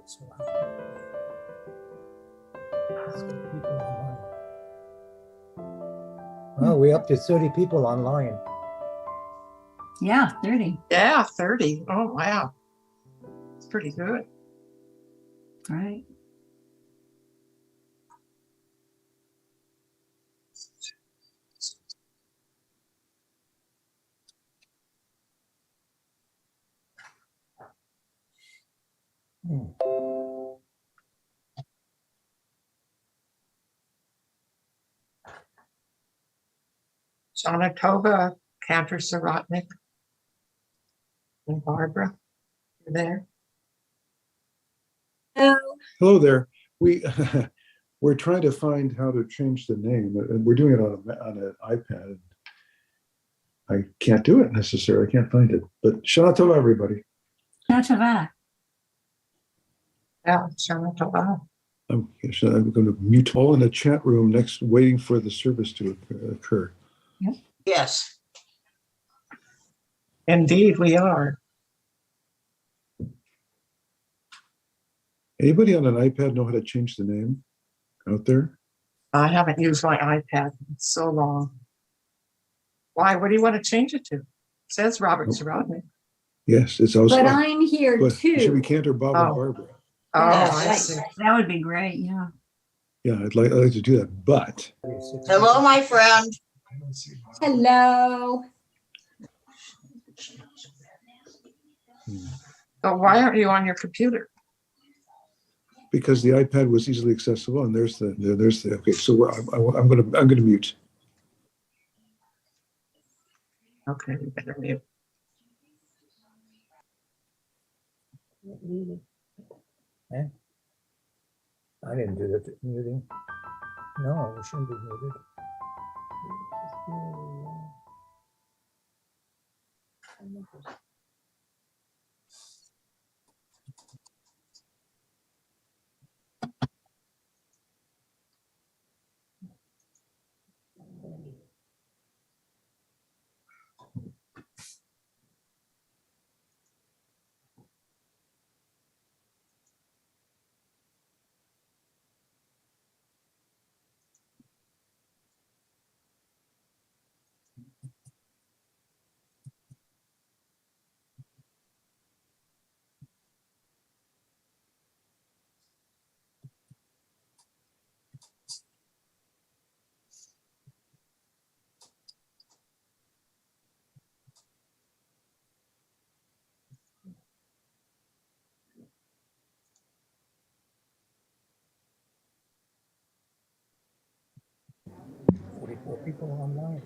So let's get people online. Oh, we're up to 30 people online. Yeah, 30. Yeah, 30. Oh, wow. It's pretty good. Right. Jonatova, Cantor Sirotnik, and Barbara, you're there. Hello there. We're trying to find how to change the name, and we're doing it on an iPad. I can't do it necessarily. I can't find it. But Shana Tova, everybody. Shana Yeah, Jonatova. I'm going to mute all in the chat room next, waiting for the service to occur. Yep. Yes. Indeed, we are. Anybody on an iPad know how to change the name out there? I haven't used my iPad in so long. Why? What do you want to change it to? It says Robert Sirotnik. Yes, it's also. But I'm here too. It should be Cantor, Bob, and Barbara. Oh, I Right. see. That would be great. Yeah. Yeah, I'd like to do that, but. Hello, my friend. Hello. So why aren't you on your computer? Because the iPad was easily accessible, and there's the okay. So I'm gonna mute. Okay, you better mute. Eh? I didn't do the muting. No, we shouldn't be muted. People online.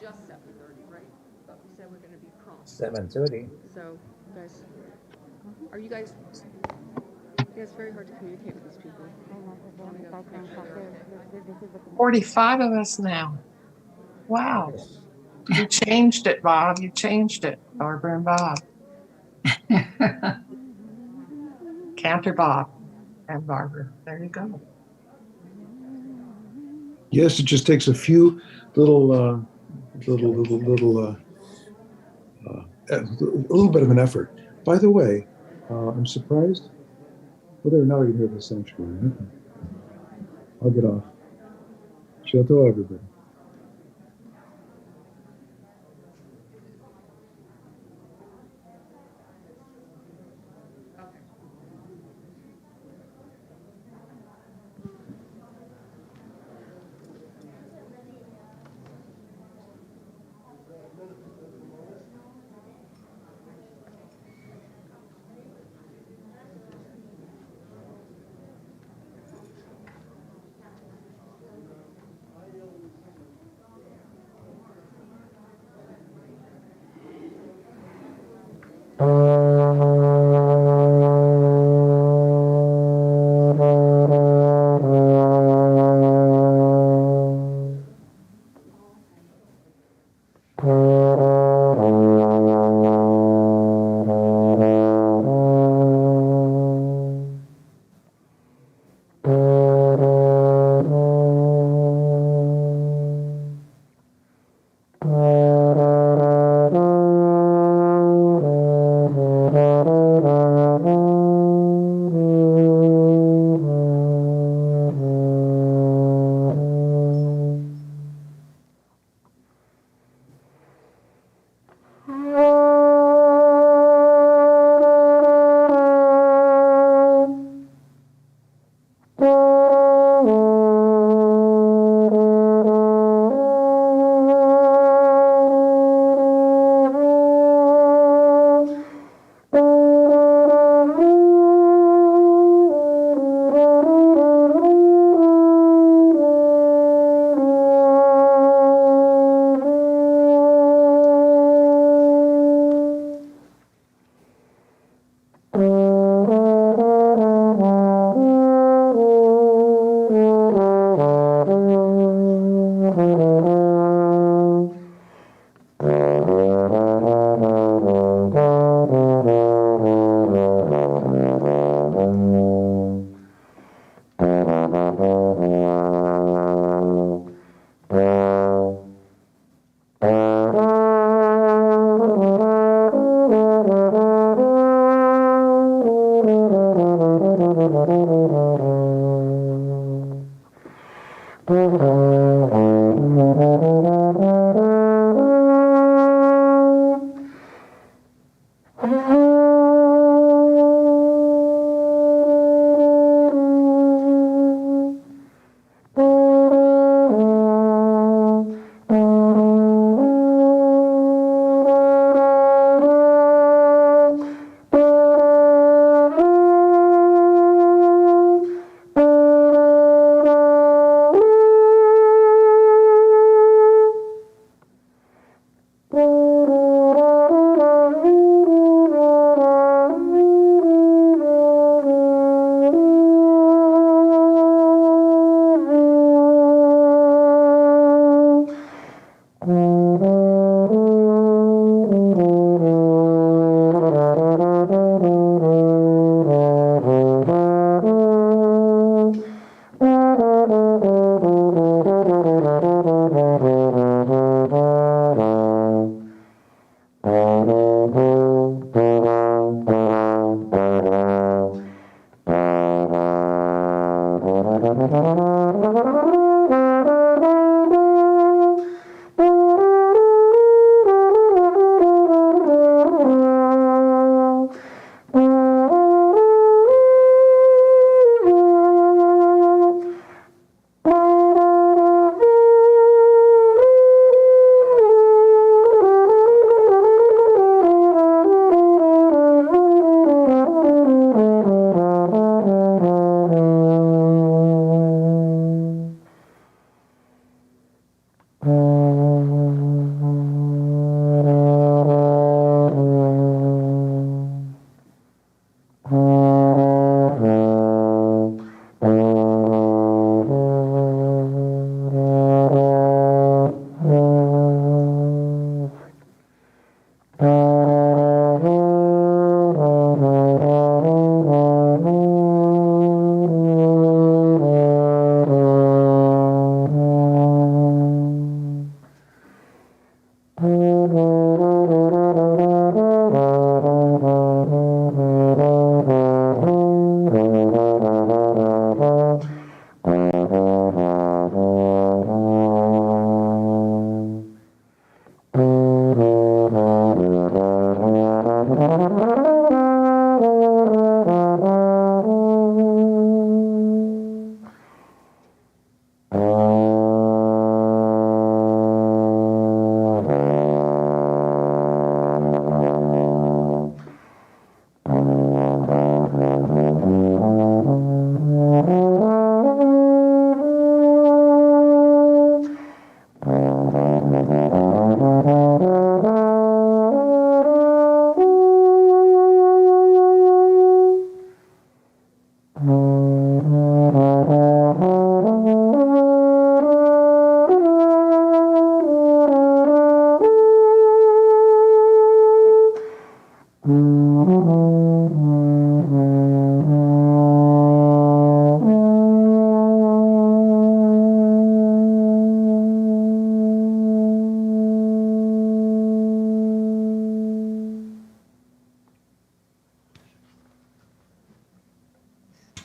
Just 7:30, right? But we said we're gonna be prompt. 7:30. So, guys, are you guys? Yeah, it's very hard to communicate with these people. 45 of us now. Wow. You changed it, Bob. You changed it, Barbara and Bob. Cantor Bob and Barbara. There you go. Yes, it just takes a few little a little bit of an effort. By the way, I'm surprised. Well, there, now I can hear the sanctuary. Okay. I'll get off. Shalom, everybody.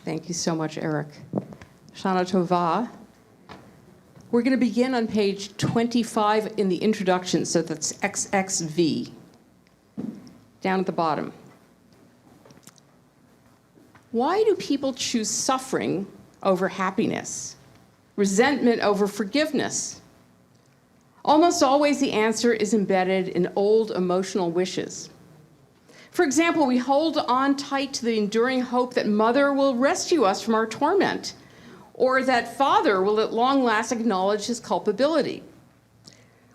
Thank you so much, Eric. Shana Tova. We're going to begin on page 25 in the introduction, so that's XXV, down at the bottom. Why do people choose suffering over happiness? Resentment over forgiveness? Almost always the answer is embedded in old emotional wishes. For example, we hold on tight to the enduring hope that mother will rescue us from our torment, or that father will at long last acknowledge his culpability.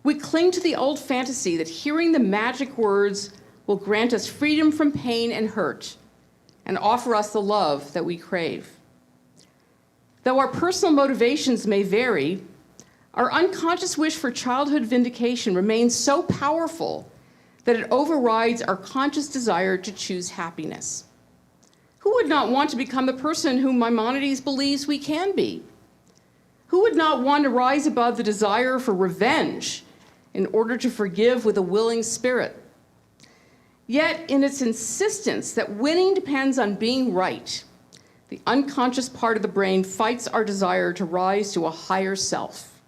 We cling to the old fantasy that hearing the magic words will grant us freedom from pain and hurt and offer us the love that we crave. Though our personal motivations may vary, our unconscious wish for childhood vindication remains so powerful that it overrides our conscious desire to choose happiness. Who would not want to become the person whom Maimonides believes we can be? Who would not want to rise above the desire for revenge in order to forgive with a willing spirit? Yet, in its insistence that winning depends on being right, the unconscious part of the brain fights our desire to rise to a higher self.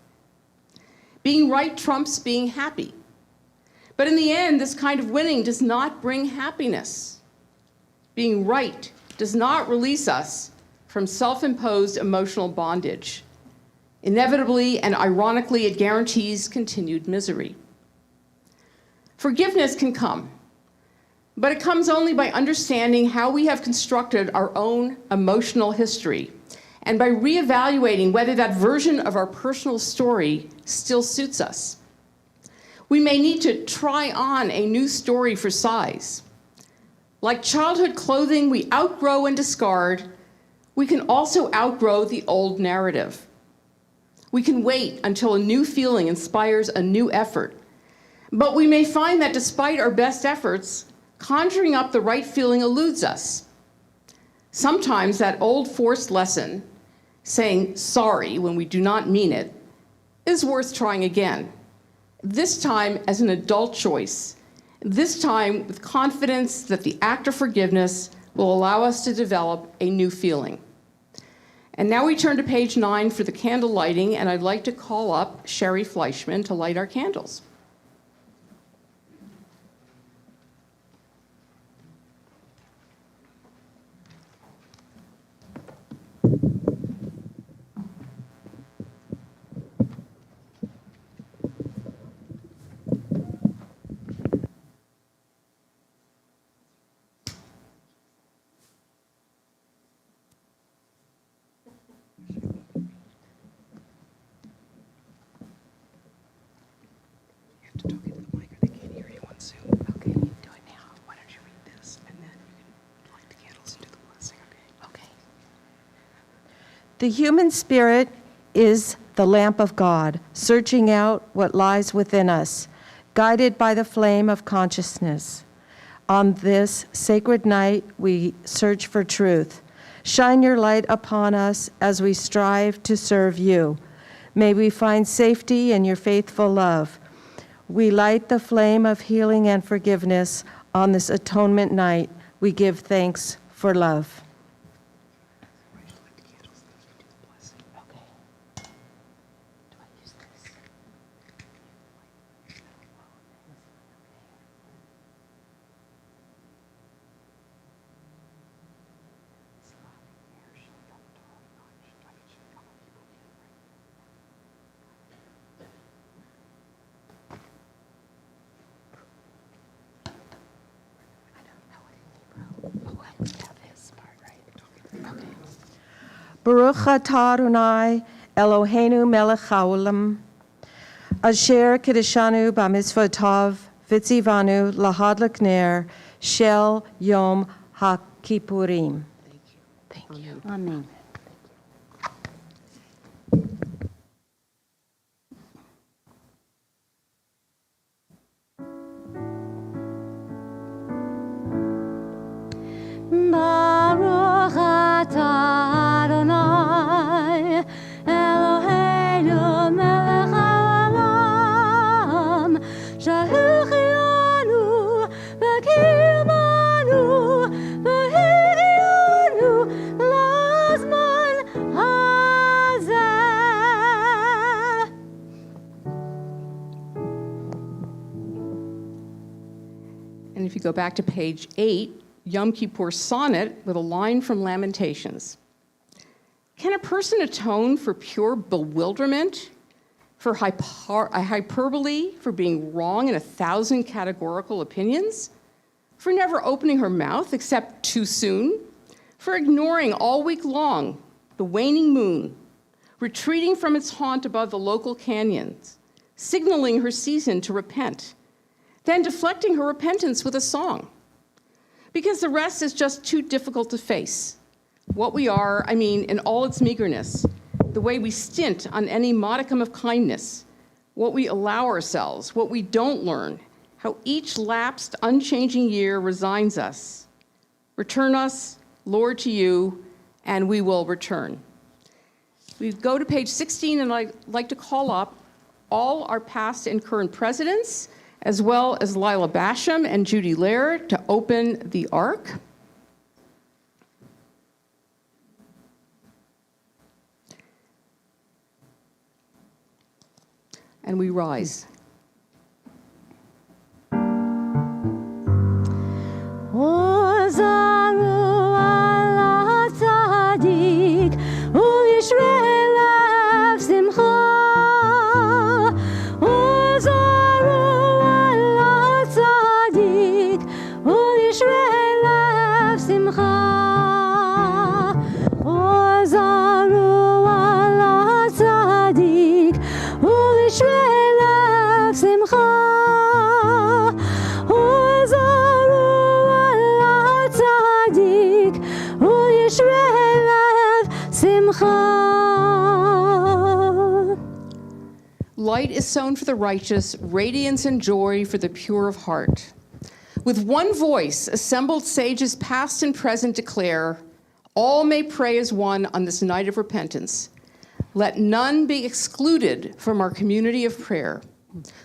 Being right trumps being happy. But in the end, this kind of winning does not bring happiness. Being right does not release us from self-imposed emotional bondage. Inevitably and ironically, it guarantees continued misery. Forgiveness can come, but it comes only by understanding how we have constructed our own emotional history and by reevaluating whether that version of our personal story still suits us. We may need to try on a new story for size. Like childhood clothing we outgrow and discard, we can also outgrow the old narrative. We can wait until a new feeling inspires a new effort. But we may find that despite our best efforts, conjuring up the right feeling eludes us. Sometimes that old forced lesson, saying sorry when we do not mean it, is worth trying again. This time as an adult choice. This time with confidence that the act of forgiveness will allow us to develop a new feeling. And now we turn to page 9 for the candle lighting, and I'd like to call up Sherry Fleischman to light our candles. The human spirit is the lamp of God, searching out what lies within us, guided by the flame of consciousness. On this sacred night, we search for truth. Shine your light upon us as we strive to serve you. May we find safety in your faithful love. We light the flame of healing and forgiveness on this atonement night. We give thanks for love. Baruch atah Adonai Eloheinu melech haolam, asher kiddushanu b'mitzvotav v'tzivanu lahadlik ner shel yom haKippurim. Thank you. Amen. Baruch atah Adonai Eloheinu melech haolam, shehuchiyanu v'kiyamanu v'hidyanu lazman hazeh. And if you go back to page 8, Yom Kippur sonnet with a line from Lamentations. Can a person atone for pure bewilderment, for hyperbole, for being wrong in 1,000 categorical opinions, for never opening her mouth except too soon, for ignoring all week long the waning moon, retreating from its haunt above the local canyons, signaling her season to repent, then deflecting her repentance with a song? Because the rest is just too difficult to face. What we are, in all its meagerness, the way we stint on any modicum of kindness, what we allow ourselves, what we don't learn, how each lapsed, unchanging year resigns us, return us Lord, to you, and we will return. We go to page 16, and I'd like to call up all our past and current presidents, as well as Lila Basham and Judy Laird, to open the Ark. And we rise. Light is sown for the righteous, radiance and joy for the pure of heart. With one voice, assembled sages past and present declare, all may pray as one on this night of repentance. Let none be excluded from our community of prayer.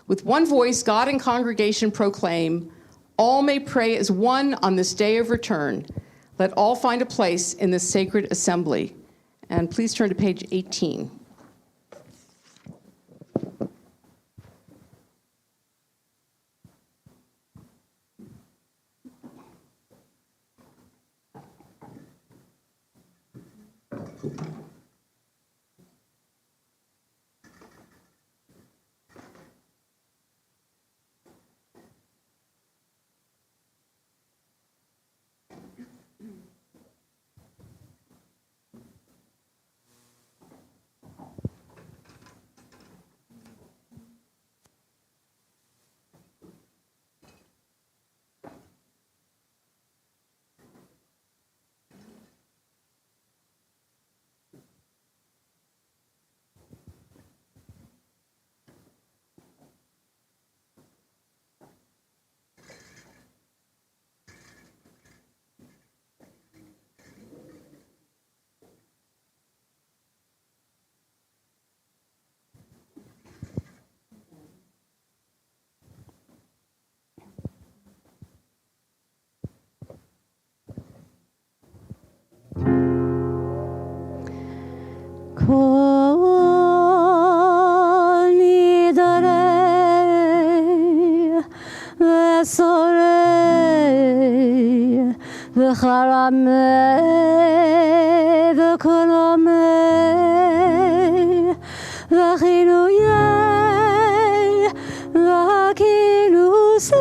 With one voice, God and congregation proclaim, all may pray as one on this day of return. Let all find a place in this sacred assembly. And please turn to page 18. Kol Nidrei Vesorei Vecharamei Vekolomei Vechiluyei Vekilusi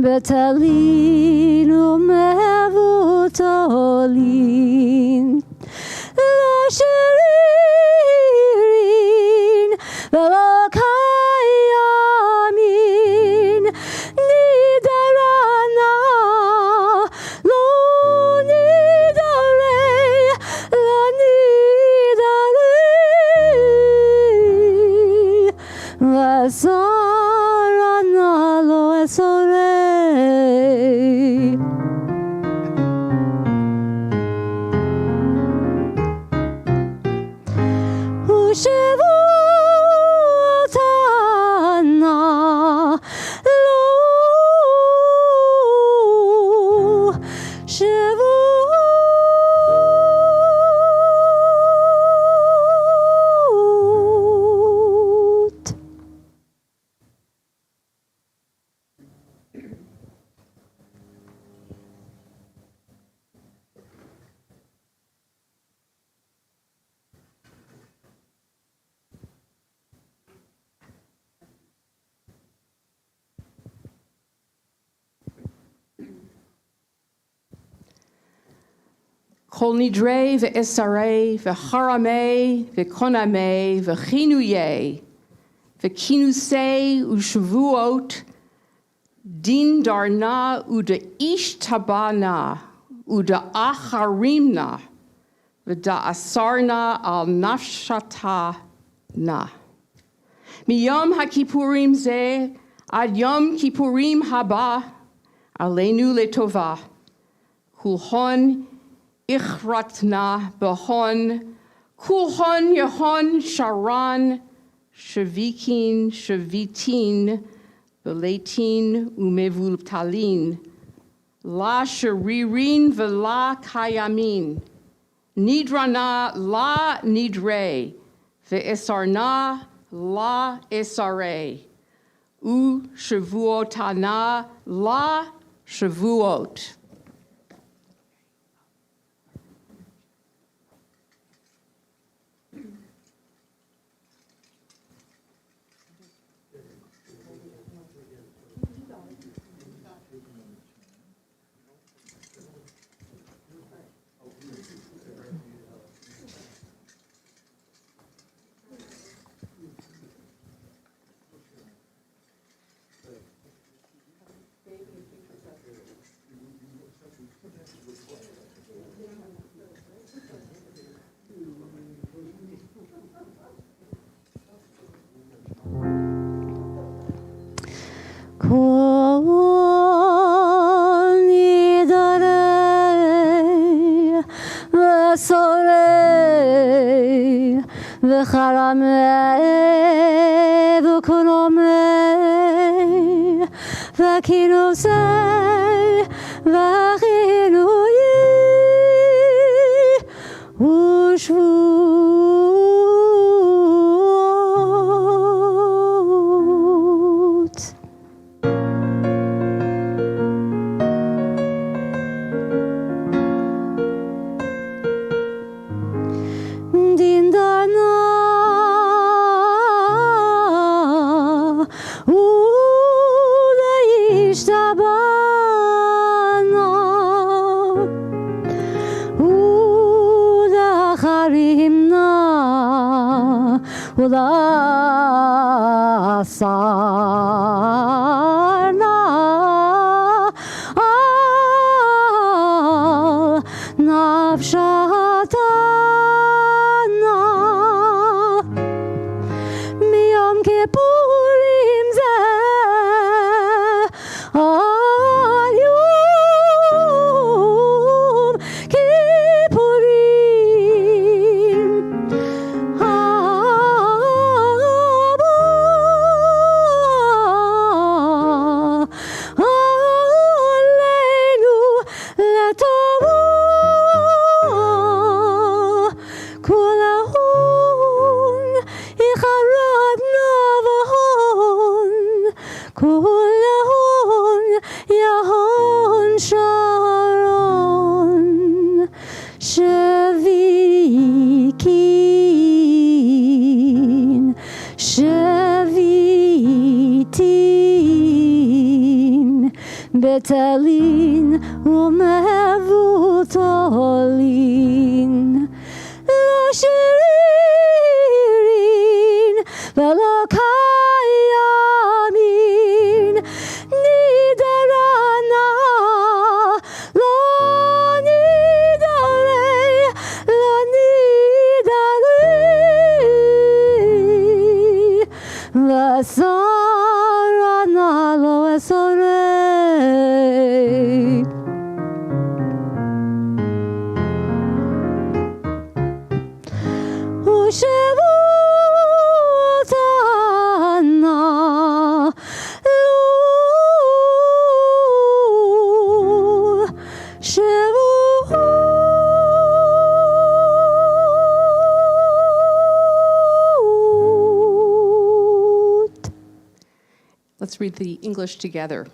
Betalin umevutolin, lo sheri Shavutana Lo Shavut. Kol Nidrei ve'esarei ve'charamei ve'konamei ve'chinuyei ve'kinusei u'shavuot din darna u'da ish tabana u'da acharimna v'da asarna al nafshata na. Miyom HaKippurim ze ad Yom Kippurim haba aleinu letova kulhon ichratna behon kulhon yehon sharan shavikin shavitin belatin umevultalin la sharirin vela kayamin nidrana la nidrei ve'esarna la esarei u shavuotana la shavuot. Kol Nidrei Ve'sorei Ve'charamei Ve'konamei Ve'kinusei Ve'chinuyei U'shvuot. Din darna u'da ishtabana u'da charimna u'da asarna al nafshatana miyom kippurim zeh al yom kippurim haba aleinu letova kulahun icharabna vahon kulahun yahon sharon shavikin shavitin betalin umevutolin lo shiririn velo kayamin nidarana lo nidarei lo nidarei vasarana lo esorei. Ushavu Let's read the English together.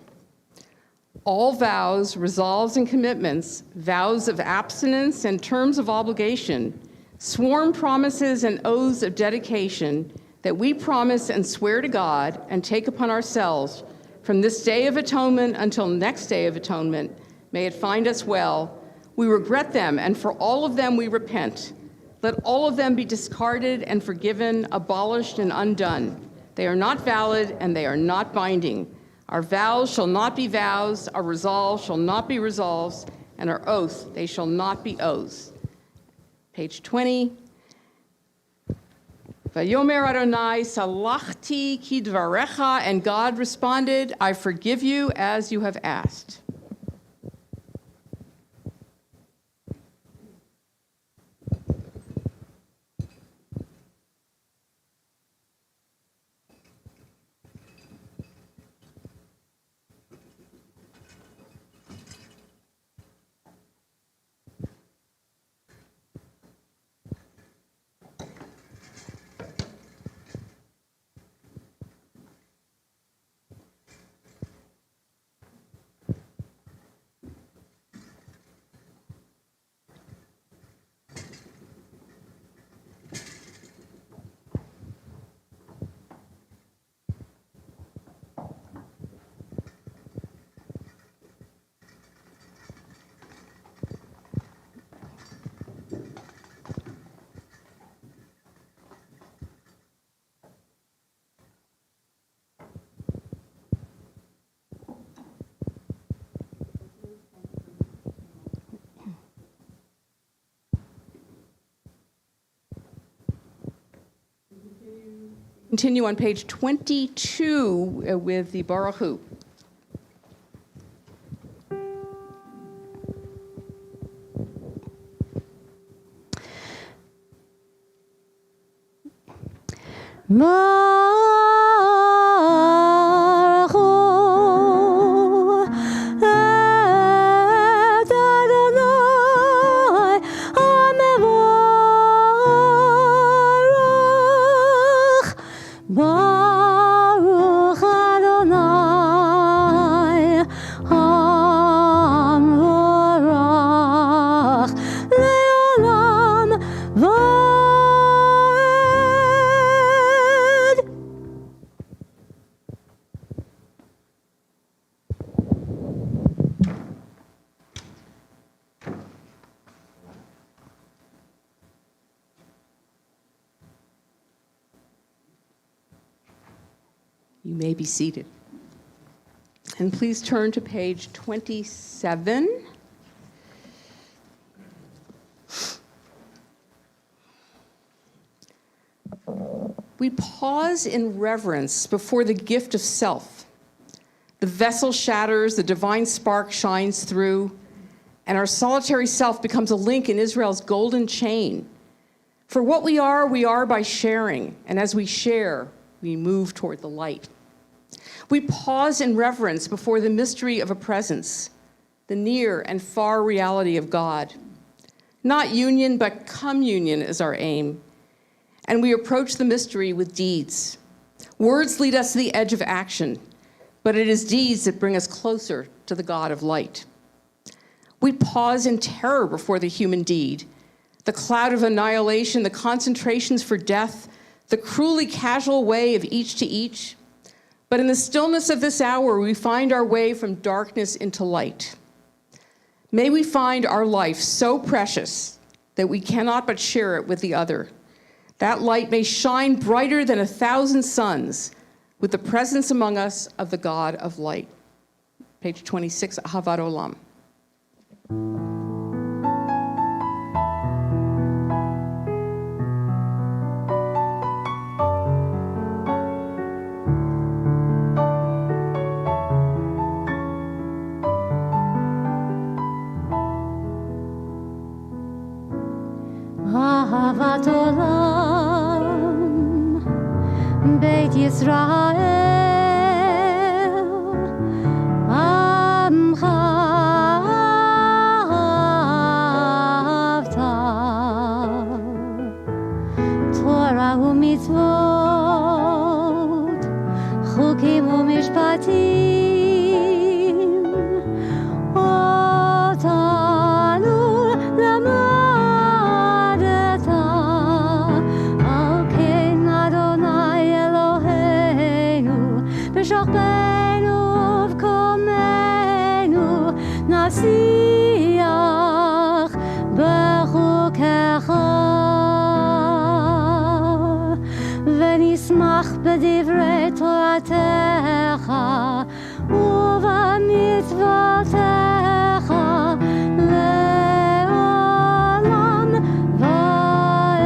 All vows, resolves, and commitments, vows of abstinence and terms of obligation, sworn promises and oaths of dedication that we promise and swear to God and take upon ourselves from this day of atonement until next day of atonement, may it find us well. We regret them, and for all of them we repent. Let all of them be discarded and forgiven, abolished and undone. They are not valid and they are not binding. Our vows shall not be vows, our resolves shall not be resolves, and our oaths, they shall not be oaths. Page 20. Vayomer Adonai salachti kidvarecha, and God responded, I forgive you as you have asked. Continue on page 22 with the Baruch Hu. You may be seated. And please turn to page 27. We pause in reverence before the gift of self. The vessel shatters, the divine spark shines through, and our solitary self becomes a link in Israel's golden chain. For what we are by sharing, and as we share, we move toward the light. We pause in reverence before the mystery of a presence, the near and far reality of God. Not union, but communion is our aim. And we approach the mystery with deeds. Words lead us to the edge of action, but it is deeds that bring us closer to the God of light. We pause in terror before the human deed, the cloud of annihilation, the concentrations for death, the cruelly casual way of each to each. But in the stillness of this hour, we find our way from darkness into light. May we find our life so precious that we cannot but share it with the other. That light may shine brighter than 1,000 suns with the presence among us of the God of light. Page 26, Ahavat Olam. אהבת עולם, בית ישראל, עמך אהבת, תורה ומצוות, חוקים ומשפטים, בדברי תורתך ובמצוותיך לעולם ועד.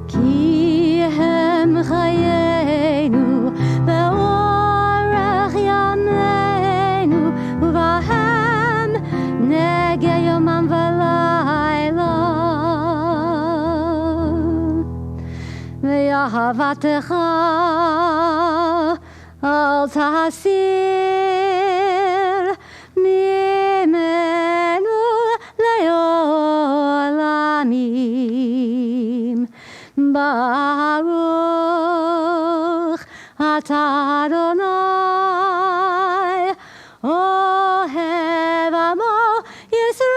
כי הם חיינו באורך ימינו ובהם נגע יומם ולילה ואהבתך אל תסיר ממנו לעולמים. ברוך אתה אדוני אוהב עמו ישראל.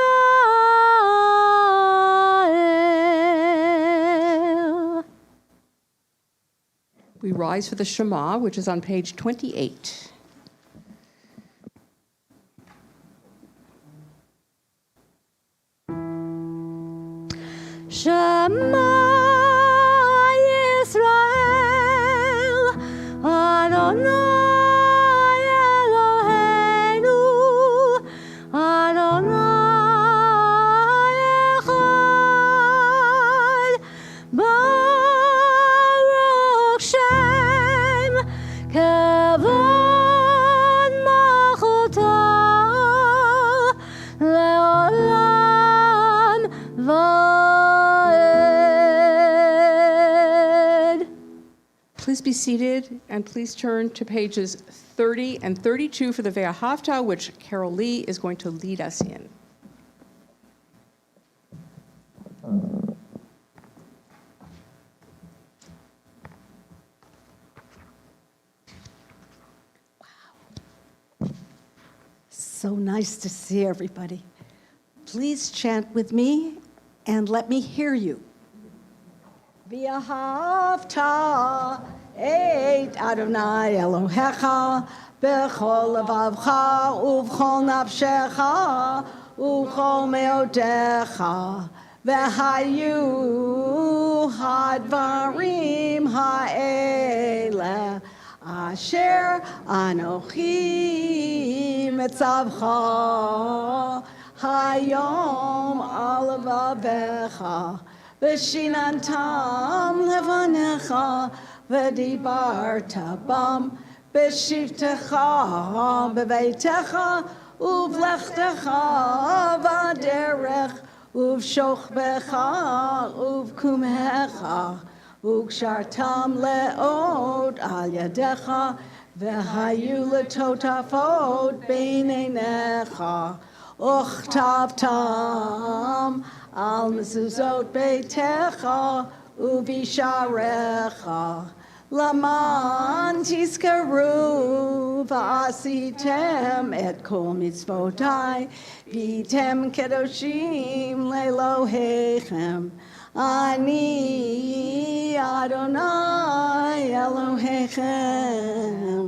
We rise for the Shema, which is on page 28. Shema Yisrael Adonai Eloheinu Adonai Echad Baruch Shem Kevod Malchuto Leolam Vaed. Please be seated and please turn to pages 30 and 32 for the Ve'ahavta, which Carol Lee is going to lead us in. So nice to see everybody. Please chant with me and let me hear you. V'ahavta et Adonai Elohecha b'chol levavcha uv'chol nafshecha uv'chol meodecha v'hayu hadvarim ha'ele asher anochi mitzavcha hayom al levavecha v'shinantam levanecha v'dibarta bam b'shivtecha b'veitecha uv'lechtecha v'derech uv'shochbecha uv'kumecha uv'kshartam le'od al yadecha v'hayu letotafot b'neinecha uchtavtam al mezuzot beitecha uvisharecha laman tizkaru v'asitem et kol mitzvotai v'tem kedoshim lelohechem ani Adonai Elohechem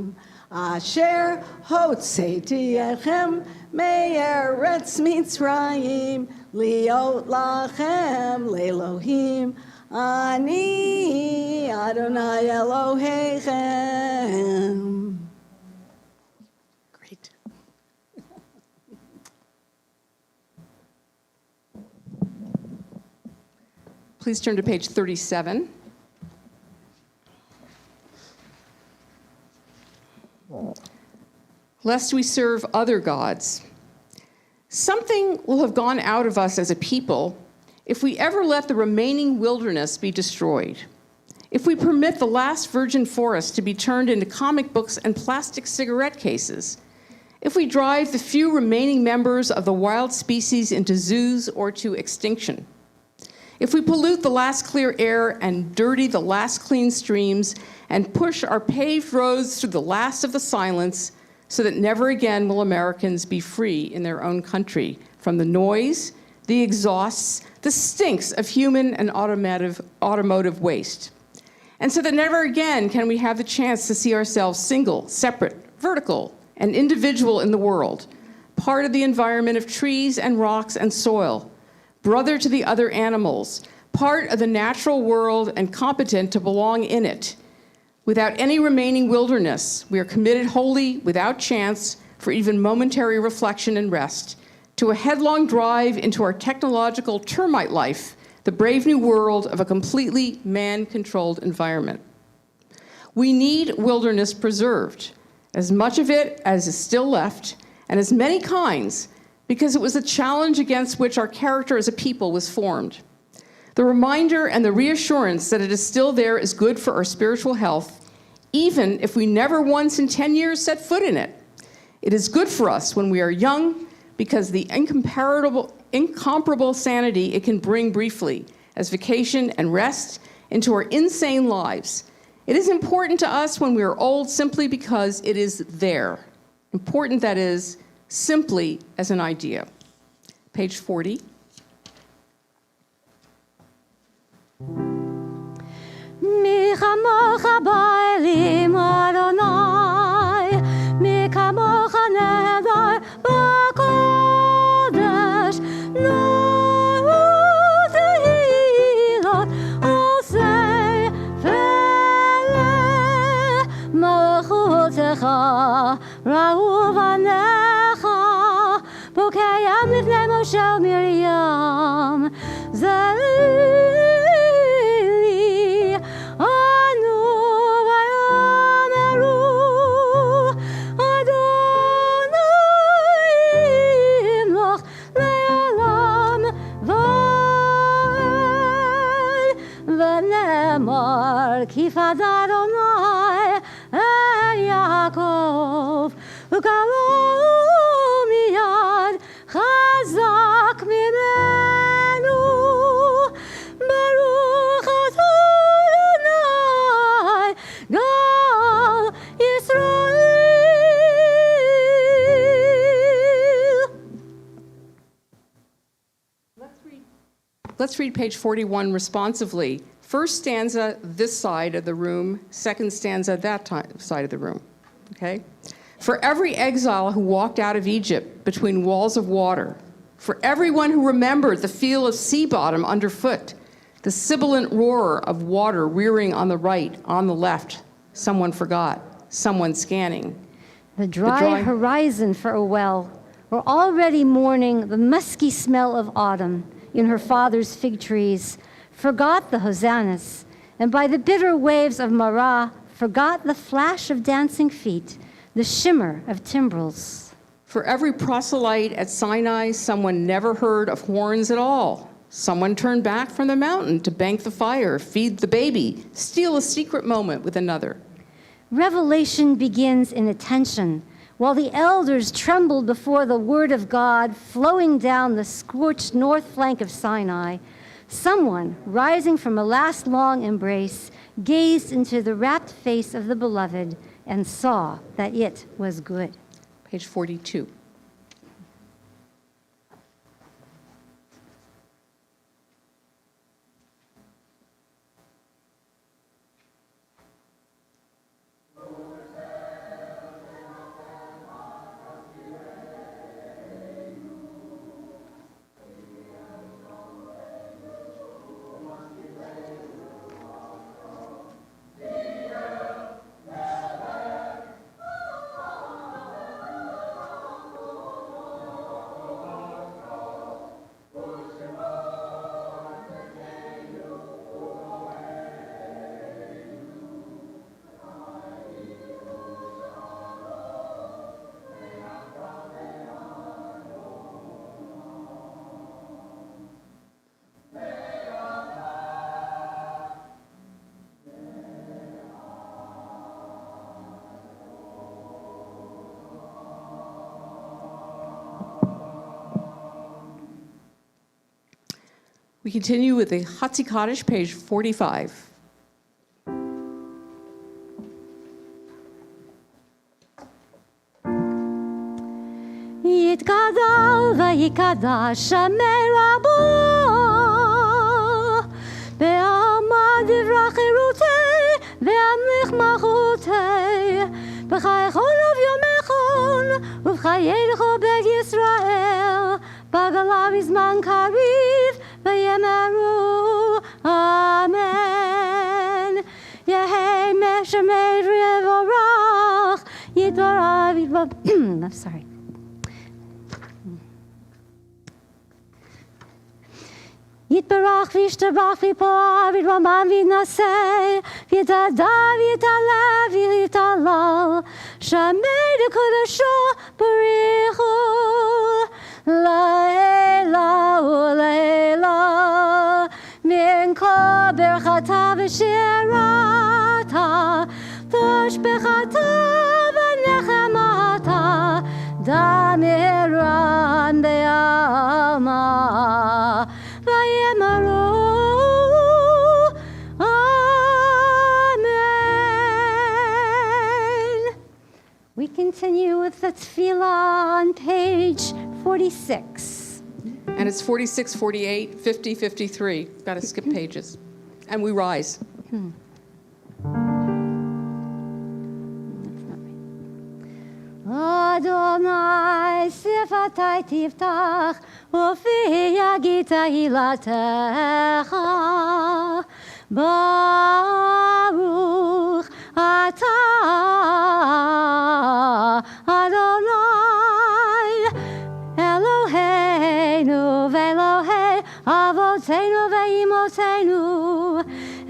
asher hotzeiti echem me'eretz Mitzrayim liot lachem le'elohim ani Adonai Elohechem. Great. Please turn to page 37. Lest we serve other gods. Something will have gone out of us as a people if we ever let the remaining wilderness be destroyed. If we permit the last virgin forest to be turned into comic books and plastic cigarette cases. If we drive the few remaining members of the wild species into zoos or to extinction. If we pollute the last clear air and dirty the last clean streams and push our paved roads through the last of the silence so that never again will Americans be free in their own country from the noise, the exhausts, the stinks of human and automotive waste. And so that never again can we have the chance to see ourselves single, separate, vertical, and individual in the world, part of the environment of trees and rocks and soil, brother to the other animals, part of the natural world and competent to belong in it. Without any remaining wilderness, we are committed wholly, without chance, for even momentary reflection and rest, to a headlong drive into our technological termite life, the brave new world of a completely man-controlled environment. We need wilderness preserved, as much of it as is still left, and as many kinds, because it was a challenge against which our character as a people was formed. The reminder and the reassurance that it is still there is good for our spiritual health, even if we never once in 10 years set foot in it. It is good for us when we are young, because the incomparable sanity it can bring briefly as vacation and rest into our insane lives. It is important to us when we are old simply because it is there. Important, that is, simply as an idea. Page 40. Mi chamocha ba'elim Adonai, mi kamocha nedar b'kodesh, na'u tehilot osei v'eleh, malachutecha ra'u vanecha, bokayam lifnei Moshe u'Miriam, Kifad Adonai el Yaakov, ugalo miyad chazak mimenu, Baruch Adonai gal Yisrael. Let's read page 41 responsively. First stanza, this side of the room. Second stanza, that side of the room. Okay? For every exile who walked out of Egypt between walls of water, for everyone who remembered the feel of sea bottom underfoot, the sibilant roar of water rearing on the right, on the left, someone forgot, someone scanning. The dry horizon for a well. We're already mourning the musky smell of autumn in her father's fig trees, forgot the hosannas, and by the bitter waves of Marah, forgot the flash of dancing feet, the shimmer of timbrels. For every proselyte at Sinai, someone never heard of horns at all. Someone turned back from the mountain to bank the fire, feed the baby, steal a secret moment with another. Revelation begins in attention, while the elders trembled before the word of God flowing down the scorched north flank of Sinai. Someone, rising from a last long embrace, gazed into the rapt face of the beloved and saw that it was good. Page 42. We continue with the Hatzi Kaddish, page 45. Yitgadal vayikadash Shemei Rabo וילכו בית ישראל, בגלה בזמן קריב, ויאמרו אמן. יהי משמר יבורך, יתברך I'm sorry. יתברך וישתבח ויפאר ויתרומם ויתנשא ויתהדר ויתעלה ויתהלל שמי לקודשו בריחו לעילא ולעילא מן כל ברכתה ושירתה והשבחתה ונחמתה דמירן בעלמא ויאמרו Amen. We continue with the tefillah on page 46. And it's 46, 48, 50, 53. Got to skip pages. And we rise. Adonai sifatai tiftach ufi yagita hilatecha Baruch atah Adonai Eloheinu ve'Elohei avoteinu ve'imotenu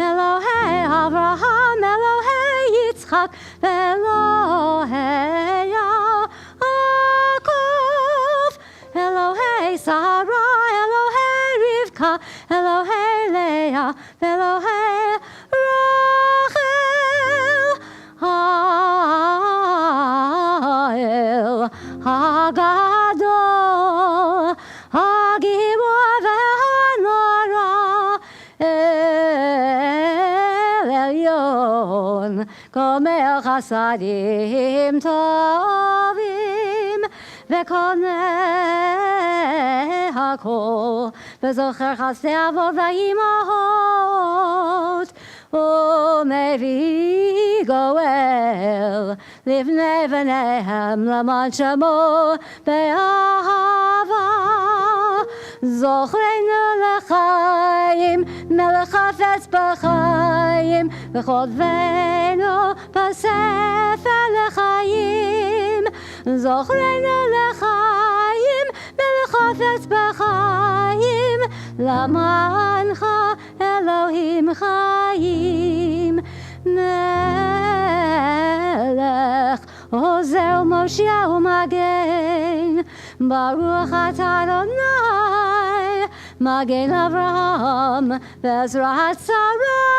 Elohei Avraham Elohei Yitzchak ve'Elohei Yaakov Elohei Sarah Elohei Rivka Elohei Leah Elohei Rachel Ha'el Hagadol Hagibor ve'hanora El Elyon Gomer Chasadim Tovim Vekoneh Hakol Vezocher Chasdei Avot V'Imahot Umevi Goel Livnei V'neihem L'man Shemo Be'ahava Zochreinu L'chaim Melech Hafetz B'chaim V'chodveinu B'sefer L'chaim Zochreinu L'chaim Melech Hafetz B'chaim L'mancha Elohim Chaim Melech Ozer Moshe U'Magen Baruch atah Adonai Magen Avraham Ve'ezrat Sarah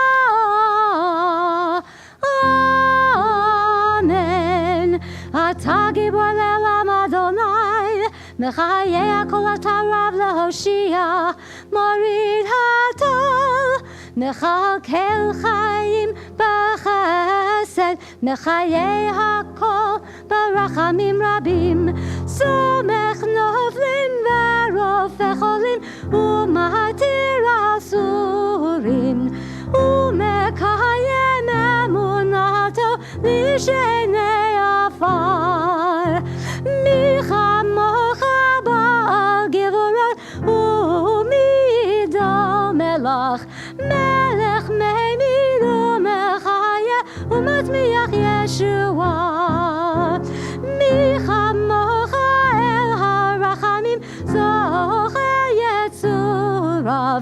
Amen Atah Gibor Le'olam Adonai Mechayeh Kol atah Rav Lehoshia Morid Hatol Mechalkel Chaim B'chesed Mechayeh Hakol Barachamim Rabim Somech Novlim V'rofeh Cholim U'matir Asurim U'mekayem Emunato L'shenei Afar Michamocha Ba'al Givurot U'midol Melach Melech Meimid U'mechayeh U'matmiach Yeshua Michamocha El Harachamim Zocher Yetzurav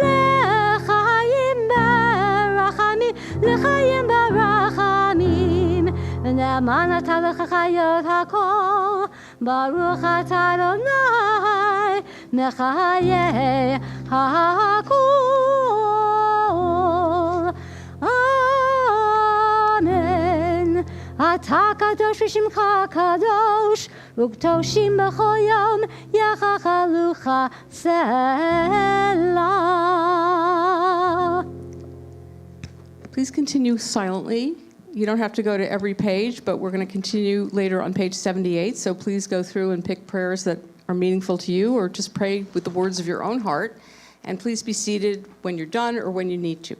L'chaim Barachamim L'chaim Barachamim V'ne'eman atah l'chayot hakol Baruch atah Adonai Mechayeh hakol Amen Atah kadosh v'shimcha kadosh Uktoshim b'chol yom yachachalucha selah. Please continue silently. You don't have to go to every page, but we're going to continue later on page 78. So please go through and pick prayers that are meaningful to you, or just pray with the words of your own heart. And please be seated when you're done or when you need to.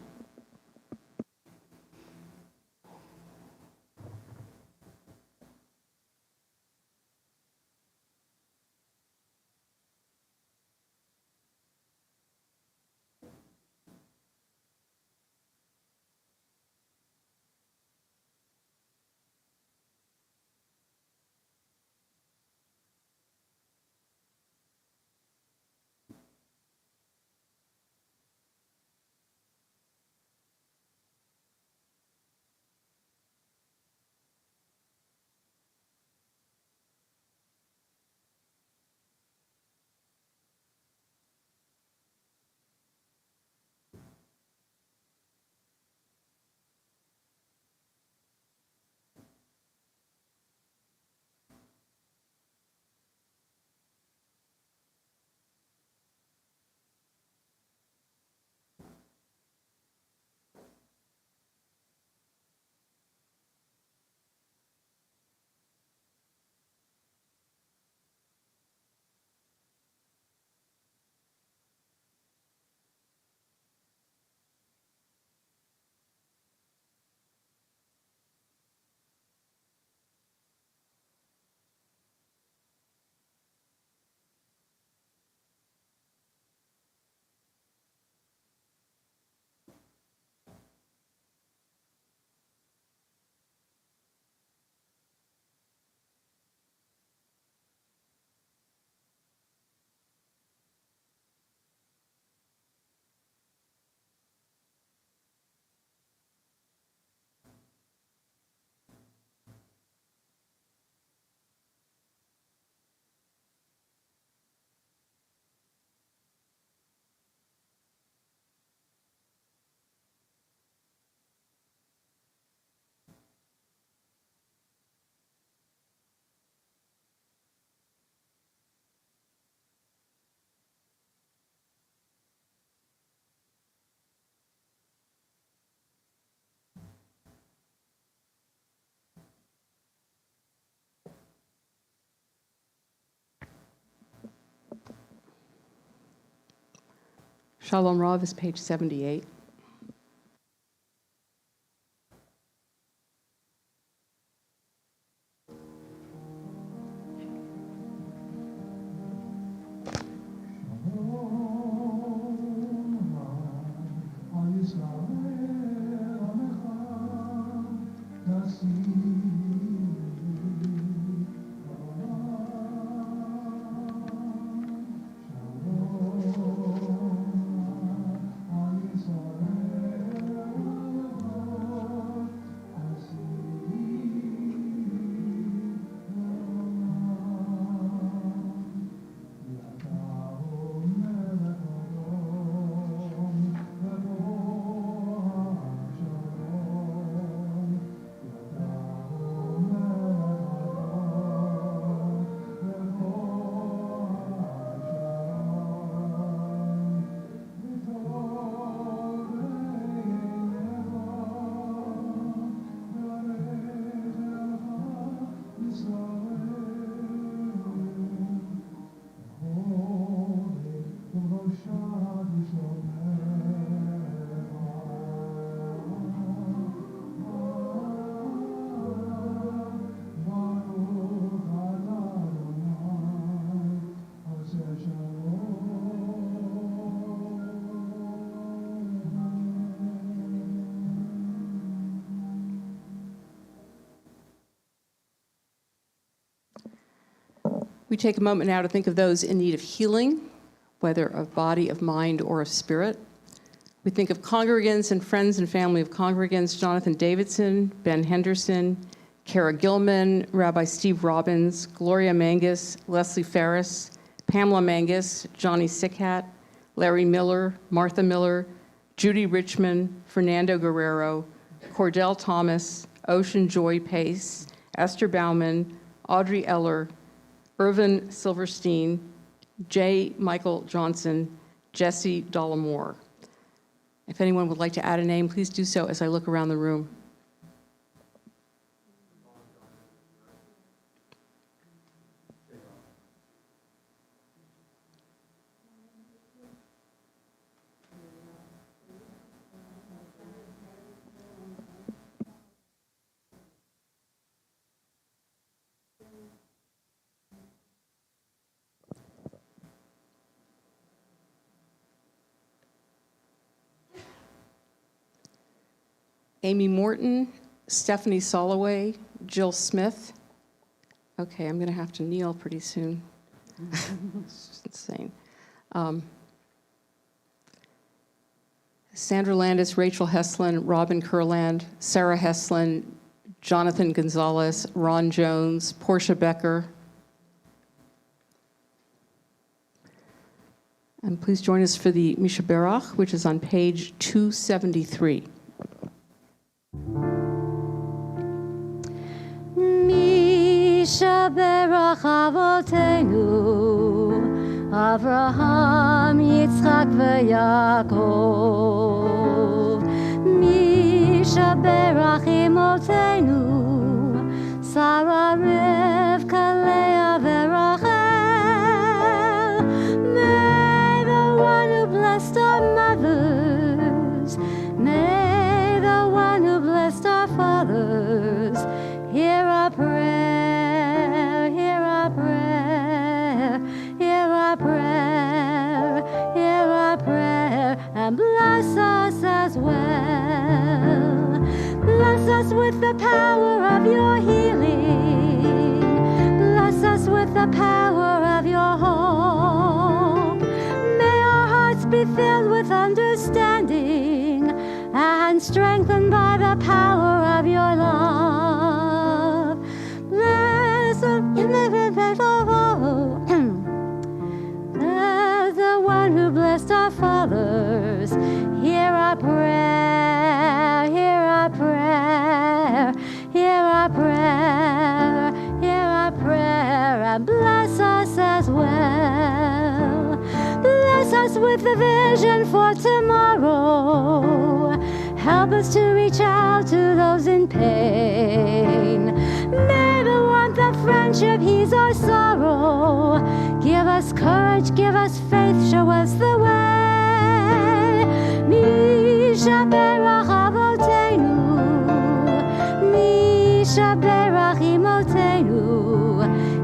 Shalom Rav is page 78. We take a moment now to think of those in need of healing, whether of body, of mind, or of spirit. We think of congregants and friends and family of congregants, Jonathan Davidson, Ben Henderson, Kara Gilman, Rabbi Steve Robbins, Gloria Mangus, Leslie Ferris, Pamela Mangus, Johnny Sickhat, Larry Miller, Martha Miller, Judy Richmond, Fernando Guerrero, Cordell Thomas, Ocean Joy Pace, Esther Bauman, Audrey Eller, Irvin Silverstein, J. Michael Johnson, Jesse Dollamore. If anyone would like to add a name, please do so as I look around the room. Amy Morton, Stephanie Soloway, Jill Smith. Okay, I'm going to have to kneel pretty soon. It's just insane. Sandra Landis, Rachel Heslin, Robin Kurland, Sarah Heslin, Jonathan Gonzalez, Ron Jones, Portia Becker. And please join us for the Misha Berach, which is on page 273. Misha berach avotenu, Avraham, Yitzchak veYaakov. Misha berach imotenu, Sarah, Rivka, Leah, veRachel. May the one who blessed our mothers, may the one who blessed our fathers, hear our prayer, hear our prayer, hear our prayer, hear our prayer, and bless us as well. Bless us with the power of your healing. Bless us with the power of your hope. May our hearts be filled with understanding and strengthened by the power of your love. Bless the one who blessed our fathers. Hear our prayer, hear our prayer, hear our prayer, hear our prayer, and bless us as well. Bless us with the vision for tomorrow. Help us to reach out to those in pain. May the warmth of friendship ease our sorrow. Give us courage, give us faith, show us the way. Mishaberach Avotenu, Mishaberach Imotenu.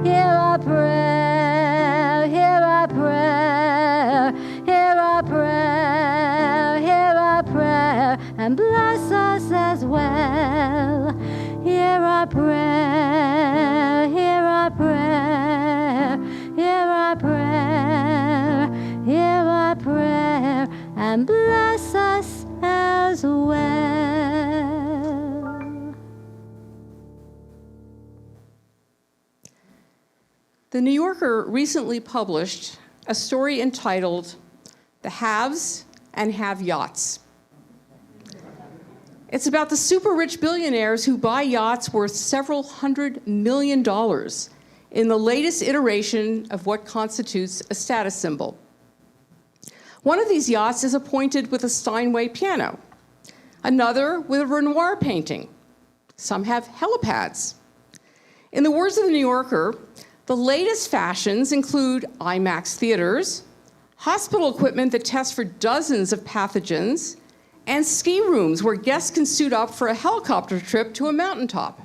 Hear our prayer, hear our prayer, hear our prayer, hear our prayer, and bless us as well. Hear our prayer, hear our prayer, hear our prayer, hear our prayer, and bless us as well. The New Yorker recently published a story entitled The Haves and Have-Yachts. It's about the super rich billionaires who buy yachts worth several $100 million in the latest iteration of what constitutes a status symbol. One of these yachts is appointed with a Steinway piano, another with a Renoir painting. Some have helipads. In the words of the New Yorker, the latest fashions include IMAX theaters, hospital equipment that tests for dozens of pathogens, and ski rooms where guests can suit up for a helicopter trip to a mountaintop.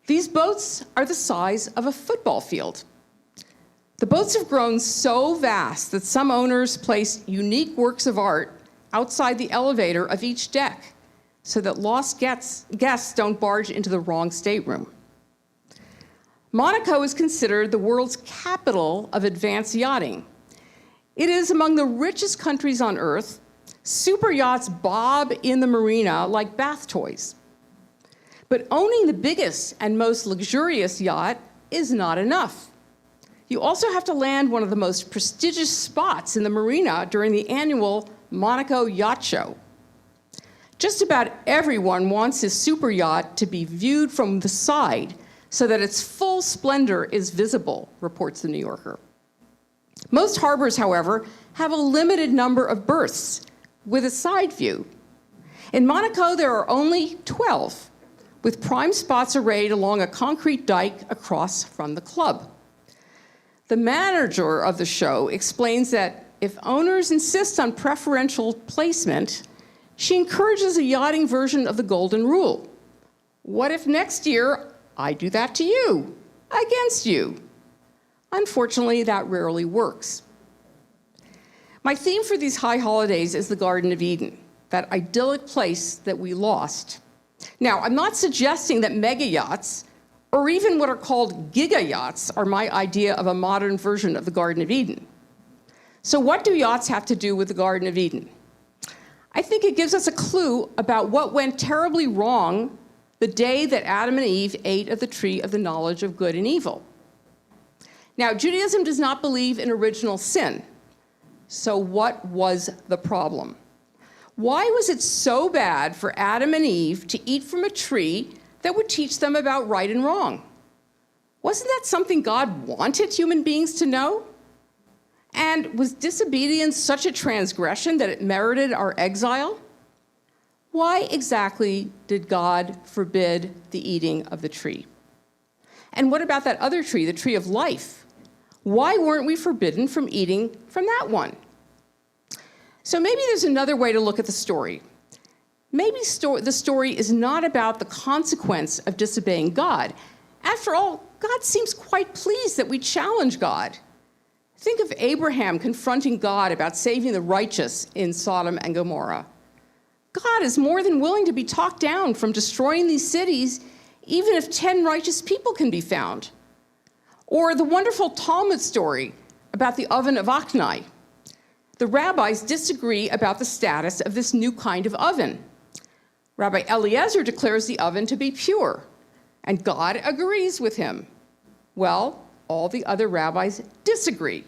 These boats are the size of a football field. The boats have grown so vast that some owners place unique works of art outside the elevator of each deck so that lost guests don't barge into the wrong stateroom. Monaco is considered the world's capital of advanced yachting. It is among the richest countries on earth. Super yachts bob in the marina like bath toys. But owning the biggest and most luxurious yacht is not enough. You also have to land one of the most prestigious spots in the marina during the annual Monaco Yacht Show. Just about everyone wants his super yacht to be viewed from the side so that its full splendor is visible, reports the New Yorker. Most harbors, however, have a limited number of berths with a side view. In Monaco, there are only 12, with prime spots arrayed along a concrete dike across from the club. The manager of the show explains that if owners insist on preferential placement, she encourages a yachting version of the golden rule. What if next year I do that to you, against you? Unfortunately, that rarely works. My theme for these high holidays is the Garden of Eden, that idyllic place that we lost. Now, I'm not suggesting that mega yachts, or even what are called giga yachts, are my idea of a modern version of the Garden of Eden. So what do yachts have to do with the Garden of Eden? I think it gives us a clue about what went terribly wrong the day that Adam and Eve ate of the tree of the knowledge of good and evil. Now, Judaism does not believe in original sin. So what was the problem? Why was it so bad for Adam and Eve to eat from a tree that would teach them about right and wrong? Wasn't that something God wanted human beings to know? And was disobedience such a transgression that it merited our exile? Why exactly did God forbid the eating of the tree? And what about that other tree, the tree of life? Why weren't we forbidden from eating from that one? So maybe there's another way to look at the story. Maybe the story is not about the consequence of disobeying God. After all, God seems quite pleased that we challenge God. Think of Abraham confronting God about saving the righteous in Sodom and Gomorrah. God is more than willing to be talked down from destroying these cities, even if 10 righteous people can be found. Or the wonderful Talmud story about the oven of Achnai. The rabbis disagree about the status of this new kind of oven. Rabbi Eliezer declares the oven to be pure, and God agrees with him. Well, all the other rabbis disagree.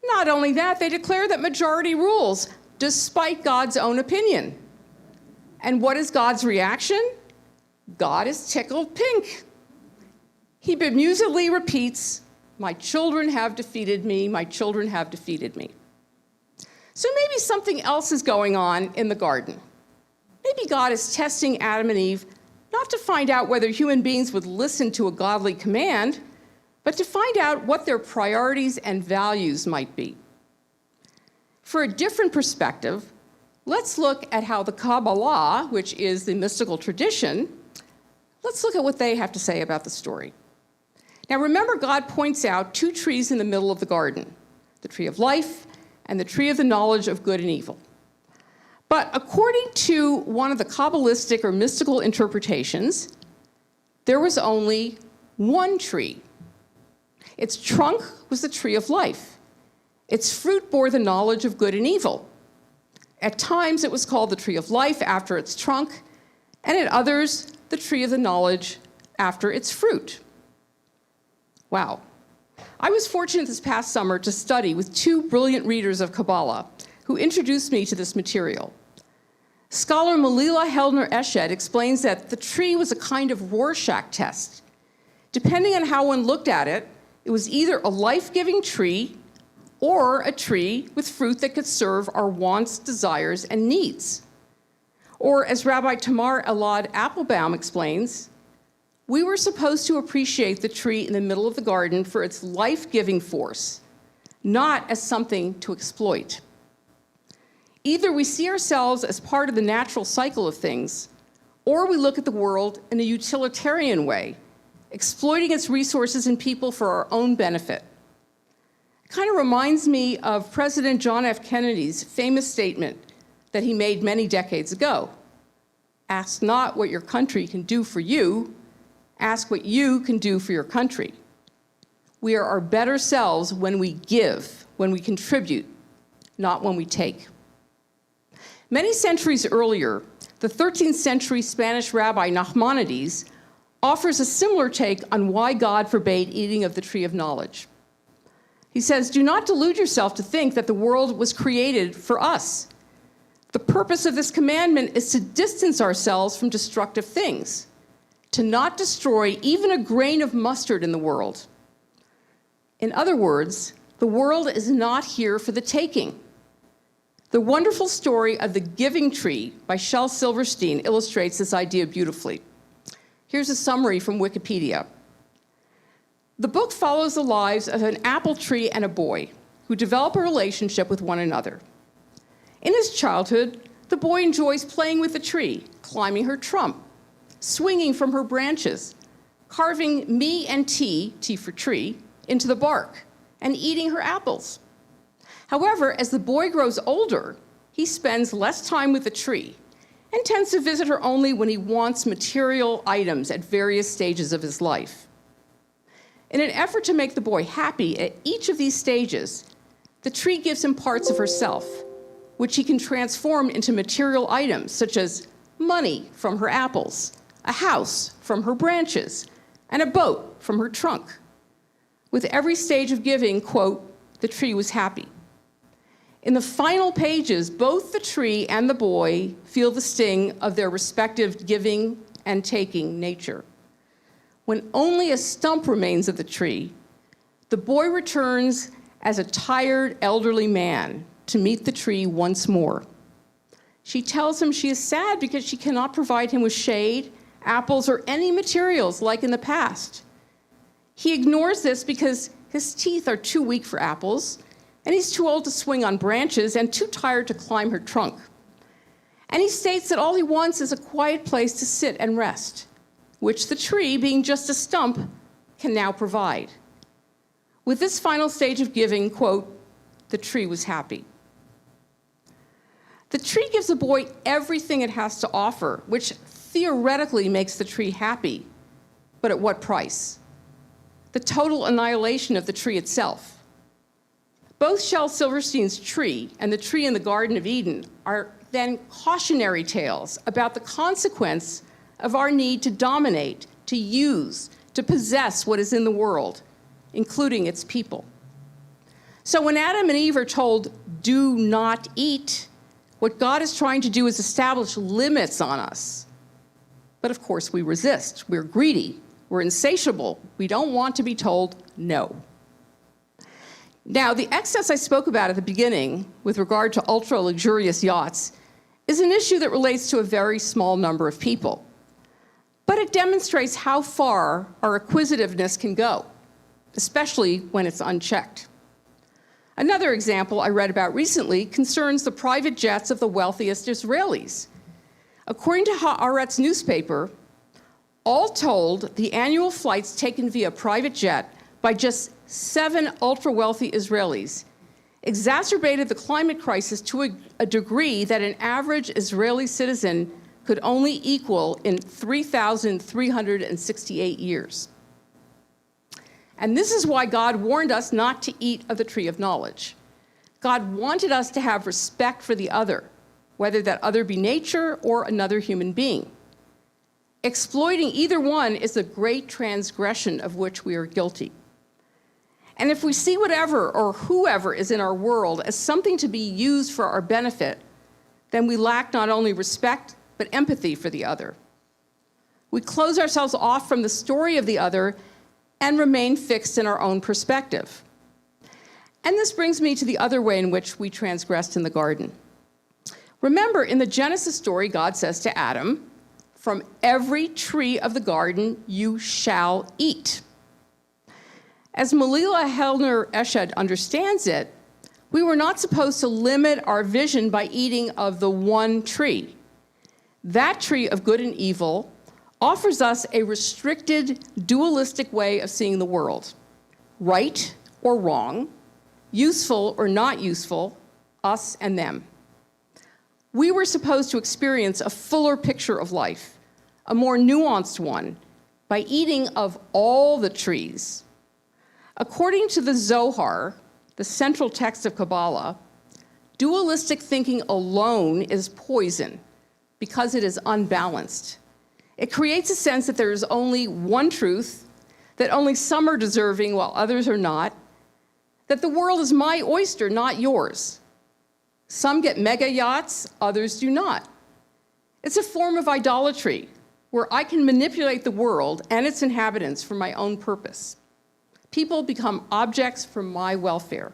Not only that, they declare that majority rules, despite God's own opinion. And what is God's reaction? God is tickled pink. He bemusedly repeats, "My children have defeated me, my children have defeated me." So maybe something else is going on in the garden. Maybe God is testing Adam and Eve not to find out whether human beings would listen to a godly command, but to find out what their priorities and values might be. For a different perspective, let's look at how the Kabbalah, which is the mystical tradition, let's look at what they have to say about the story. Now remember, God points out two trees in the middle of the garden, the tree of life and the tree of the knowledge of good and evil. But according to one of the Kabbalistic or mystical interpretations, there was only one tree. Its trunk was the tree of life. Its fruit bore the knowledge of good and evil. At times it was called the tree of life after its trunk, and at others, the tree of the knowledge after its fruit. Wow. I was fortunate this past summer to study with two brilliant readers of Kabbalah who introduced me to this material. Scholar Malila Heldner-Eshed explains that the tree was a kind of Rorschach test. Depending on how one looked at it, it was either a life-giving tree or a tree with fruit that could serve our wants, desires, and needs. Or as Rabbi Tamar Elad Applebaum explains, we were supposed to appreciate the tree in the middle of the garden for its life-giving force, not as something to exploit. Either we see ourselves as part of the natural cycle of things, or we look at the world in a utilitarian way, exploiting its resources and people for our own benefit. It kind of reminds me of President John F. Kennedy's famous statement that he made many decades ago. Ask not what your country can do for you, ask what you can do for your country. We are our better selves when we give, when we contribute, not when we take. Many centuries earlier, the 13th century Spanish rabbi Nachmanides offers a similar take on why God forbade eating of the tree of knowledge. He says, "Do not delude yourself to think that the world was created for us. The purpose of this commandment is to distance ourselves from destructive things, to not destroy even a grain of mustard in the world. In other words, the world is not here for the taking." The wonderful story of the giving tree by Shel Silverstein illustrates this idea beautifully. Here's a summary from Wikipedia. The book follows the lives of an apple tree and a boy who develop a relationship with one another. In his childhood, the boy enjoys playing with the tree, climbing her trunk, swinging from her branches, carving me and T for tree, into the bark, and eating her apples. However, as the boy grows older, he spends less time with the tree and tends to visit her only when he wants material items at various stages of his life. In an effort to make the boy happy at each of these stages, the tree gives him parts of herself, which he can transform into material items such as money from her apples, a house from her branches, and a boat from her trunk. With every stage of giving, quote, the tree was happy. In the final pages, both the tree and the boy feel the sting of their respective giving and taking nature. When only a stump remains of the tree, the boy returns as a tired elderly man to meet the tree once more. She tells him she is sad because she cannot provide him with shade, apples, or any materials like in the past. He ignores this because his teeth are too weak for apples, and he's too old to swing on branches and too tired to climb her trunk. And he states that all he wants is a quiet place to sit and rest, which the tree, being just a stump, can now provide. With this final stage of giving, quote, the tree was happy. The tree gives the boy everything it has to offer, which theoretically makes the tree happy, but at what price? The total annihilation of the tree itself. Both Shel Silverstein's tree and the tree in the Garden of Eden are then cautionary tales about the consequence of our need to dominate, to use, to possess what is in the world, including its people. So when Adam and Eve are told, do not eat, what God is trying to do is establish limits on us. But of course we resist. We're greedy. We're insatiable. We don't want to be told no. Now, the excess I spoke about at the beginning with regard to ultra-luxurious yachts is an issue that relates to a very small number of people. But it demonstrates how far our acquisitiveness can go, especially when it's unchecked. Another example I read about recently concerns the private jets of the wealthiest Israelis. According to Haaretz newspaper, all told, the annual flights taken via private jet by just 7 ultra-wealthy Israelis exacerbated the climate crisis to a degree that an average Israeli citizen could only equal in 3,368 years. And this is why God warned us not to eat of the tree of knowledge. God wanted us to have respect for the other, whether that other be nature or another human being. Exploiting either one is a great transgression of which we are guilty. And if we see whatever or whoever is in our world as something to be used for our benefit, then we lack not only respect, but empathy for the other. We close ourselves off from the story of the other and remain fixed in our own perspective. And this brings me to the other way in which we transgressed in the garden. Remember, in the Genesis story, God says to Adam, "From every tree of the garden you shall eat." As Malila Hellner-Eshed understands it, we were not supposed to limit our vision by eating of the one tree. That tree of good and evil offers us a restricted, dualistic way of seeing the world. Right or wrong, useful or not useful, us and them. We were supposed to experience a fuller picture of life, a more nuanced one, by eating of all the trees. According to the Zohar, the central text of Kabbalah, dualistic thinking alone is poison because it is unbalanced. It creates a sense that there is only one truth, that only some are deserving while others are not, that the world is my oyster, not yours. Some get mega yachts, others do not. It's a form of idolatry where I can manipulate the world and its inhabitants for my own purpose. People become objects for my welfare.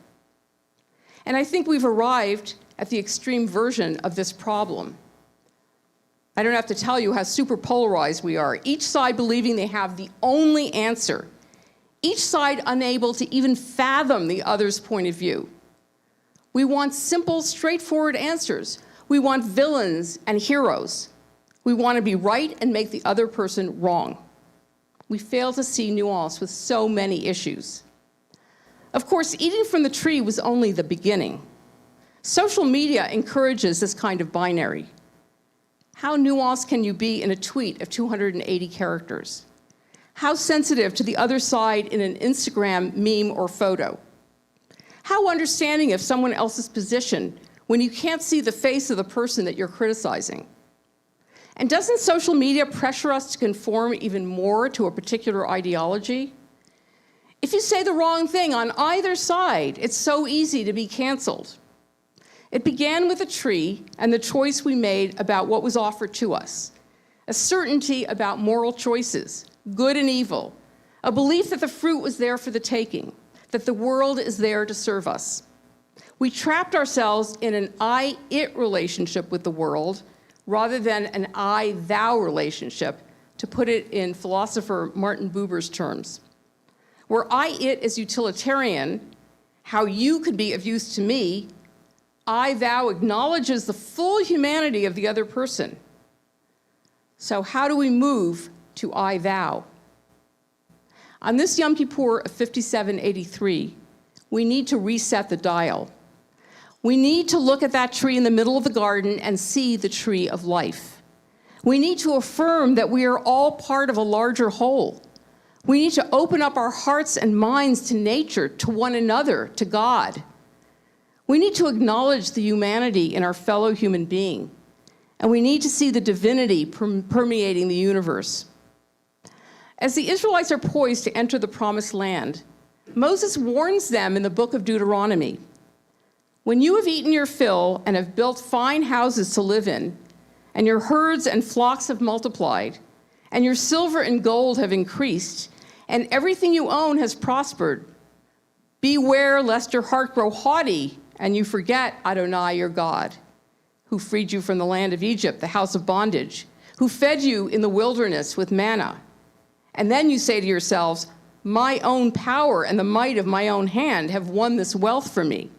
And I think we've arrived at the extreme version of this problem. I don't have to tell you how super polarized we are, each side believing they have the only answer, each side unable to even fathom the other's point of view. We want simple, straightforward answers. We want villains and heroes. We want to be right and make the other person wrong. We fail to see nuance with so many issues. Of course, eating from the tree was only the beginning. Social media encourages this kind of binary. How nuanced can you be in a tweet of 280 characters? How sensitive to the other side in an Instagram meme or photo? How understanding of someone else's position when you can't see the face of the person that you're criticizing? And doesn't social media pressure us to conform even more to a particular ideology? If you say the wrong thing on either side, it's so easy to be canceled. It began with a tree and the choice we made about what was offered to us, a certainty about moral choices, good and evil, a belief that the fruit was there for the taking, that the world is there to serve us. We trapped ourselves in an I-it relationship with the world rather than an I-thou relationship, to put it in philosopher Martin Buber's terms. Where I-it is utilitarian, how you could be of use to me, I-thou acknowledges the full humanity of the other person. So how do we move to I-thou? On this Yom Kippur of 5783, we need to reset the dial. We need to look at that tree in the middle of the garden and see the tree of life. We need to affirm that we are all part of a larger whole. We need to open up our hearts and minds to nature, to one another, to God. We need to acknowledge the humanity in our fellow human being. And we need to see the divinity permeating the universe. As the Israelites are poised to enter the promised land, Moses warns them in the book of Deuteronomy, "When you have eaten your fill and have built fine houses to live in, and your herds and flocks have multiplied, and your silver and gold have increased, and everything you own has prospered, beware lest your heart grow haughty and you forget Adonai your God, who freed you from the land of Egypt, the house of bondage, who fed you in the wilderness with manna. And then you say to yourselves, my own power and the might of my own hand have won this wealth for me.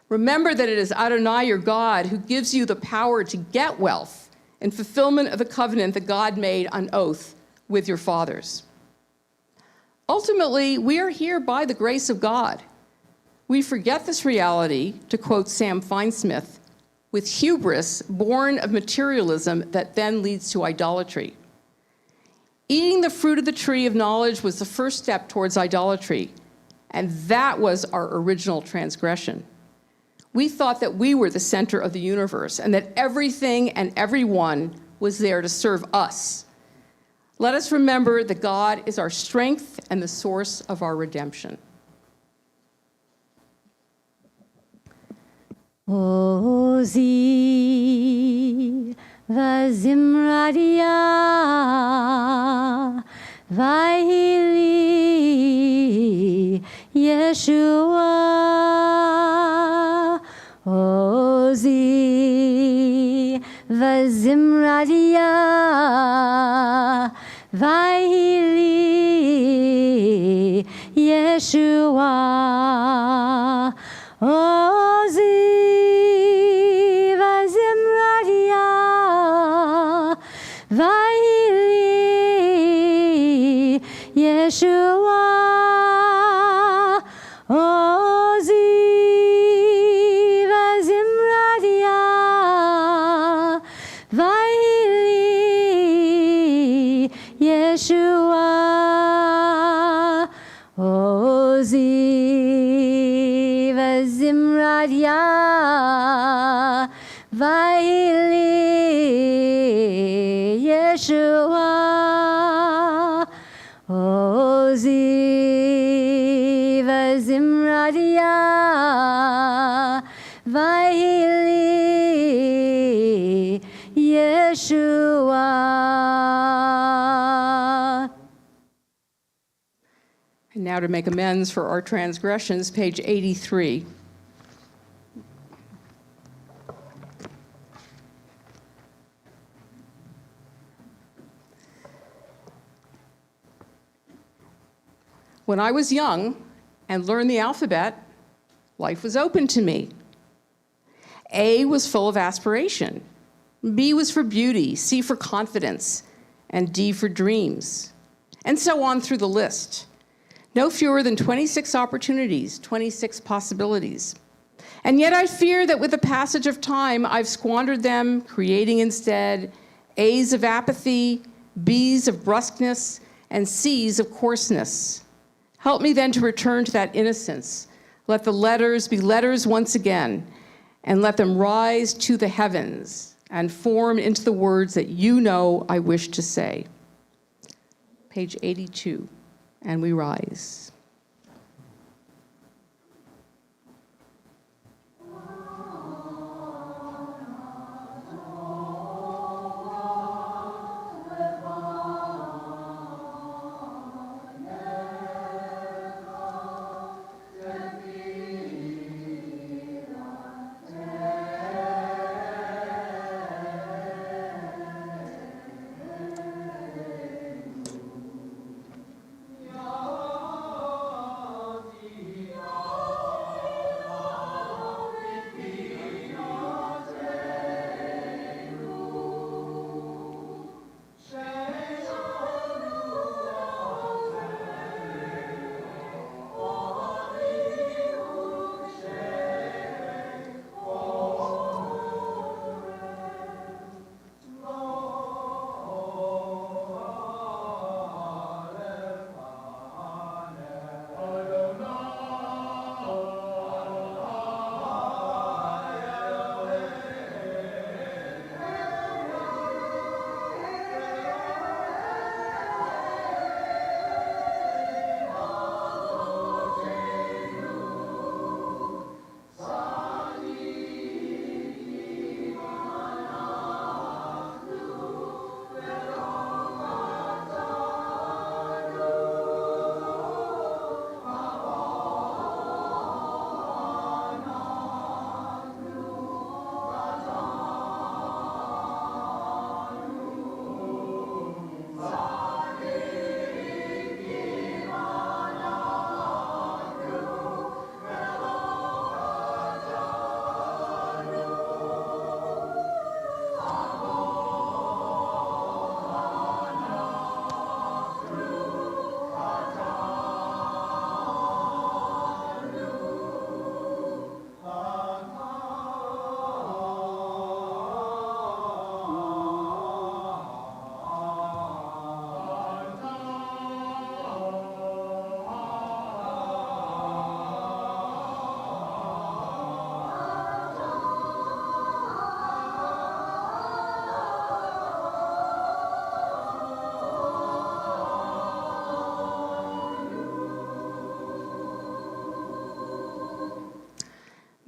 Remember that it is Adonai, your God, who gives you the power to get wealth in fulfillment of the covenant that God made on oath with your fathers. Ultimately, we are here by the grace of God. We forget this reality, to quote Sam Finesmith, with hubris born of materialism that then leads to idolatry. Eating the fruit of the tree of knowledge was the first step towards idolatry, and that was our original transgression. We thought that we were the center of the universe and that everything and everyone was there to serve us. Let us remember that God is our strength and the source of our redemption. Ozi vazimradia vahili Yeshua. Ozi vazimradia vahili Yeshua. Ozi vazimradia vahili Yeshua. Ozi vazimradia vahili Yeshua. Ozi vazimradia vahili Yeshua. Ozi vazimradia vahili Yeshua. And now to make amends for our transgressions, page 83. When I was young and learned the alphabet, life was open to me. A was full of aspiration. B was for beauty, C for confidence, and D for dreams. And so on through the list. No fewer than 26 opportunities, 26 possibilities. And yet I fear that with the passage of time, I've squandered them, creating instead A's of apathy, B's of brusqueness, and C's of coarseness. Help me then to return to that innocence. Let the letters be letters once again, and let them rise to the heavens and form into the words that you know I wish to say. Page 82, and we rise.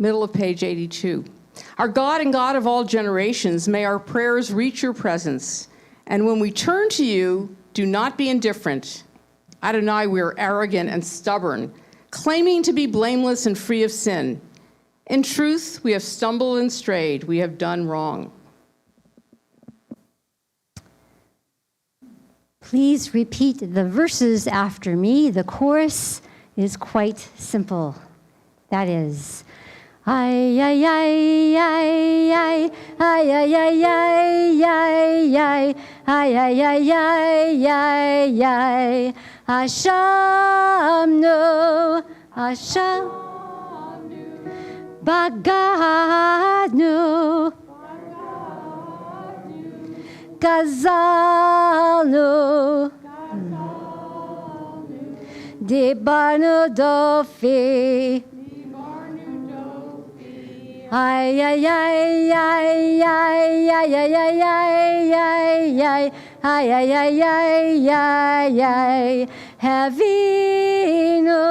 middle of page 82. Our God and God of all generations, may our prayers reach your presence. And when we turn to you, do not be indifferent. Adonai, we are arrogant and stubborn, claiming to be blameless and free of sin. In truth, we have stumbled and strayed. We have done wrong. Please repeat the verses after me. The chorus is quite simple. That is, ay, ay, ay, ay, ay, ay, ay, ay, ay, ay, ay, ay, ay, ay, ay, ay, Hashamnu, Hashamnu, Bagadnu, Gazalnu, Dibarnu Dofi, ay, ay, ay, ay, ay, ay, ay, ay, ay, ay, ay, ay, ay, ay, ay, ay, Havinu,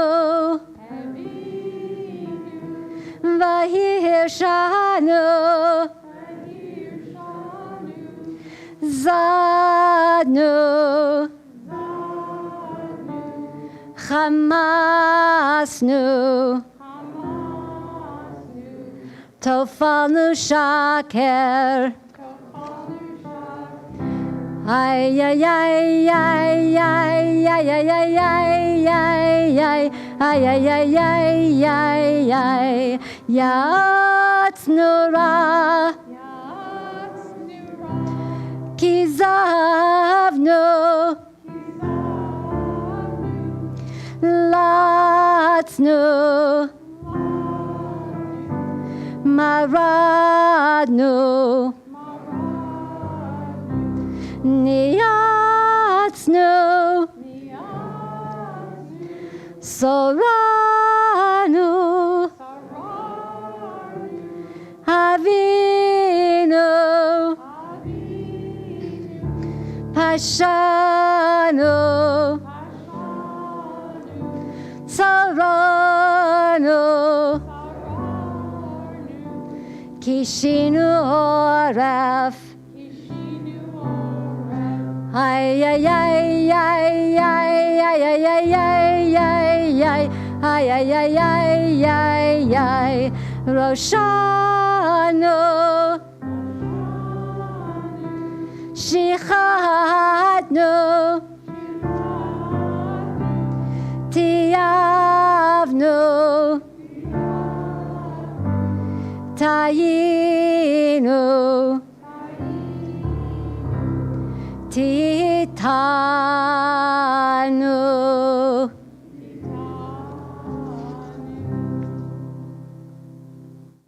Vahirshanu, Zadnu, Hamasnu, Tofalnu Shaker, ay, ay, ay, ay, ay, ay, ay, ay, ay, ay, ay, ay, ay, ay, ay, ay, Yatznura, Kizavnu, Latznu, Maradnu, Niatznu, Soranu, Avinu, Pashanu, Saranu, Kishinu Oref, ay, ay, ay, ay, ay, ay, ay, ay, ay, ay, ay, ay, ay, ay, ay, ay, Roshanu, Shichatnu, Tiavnu, Tayinu, Titanu.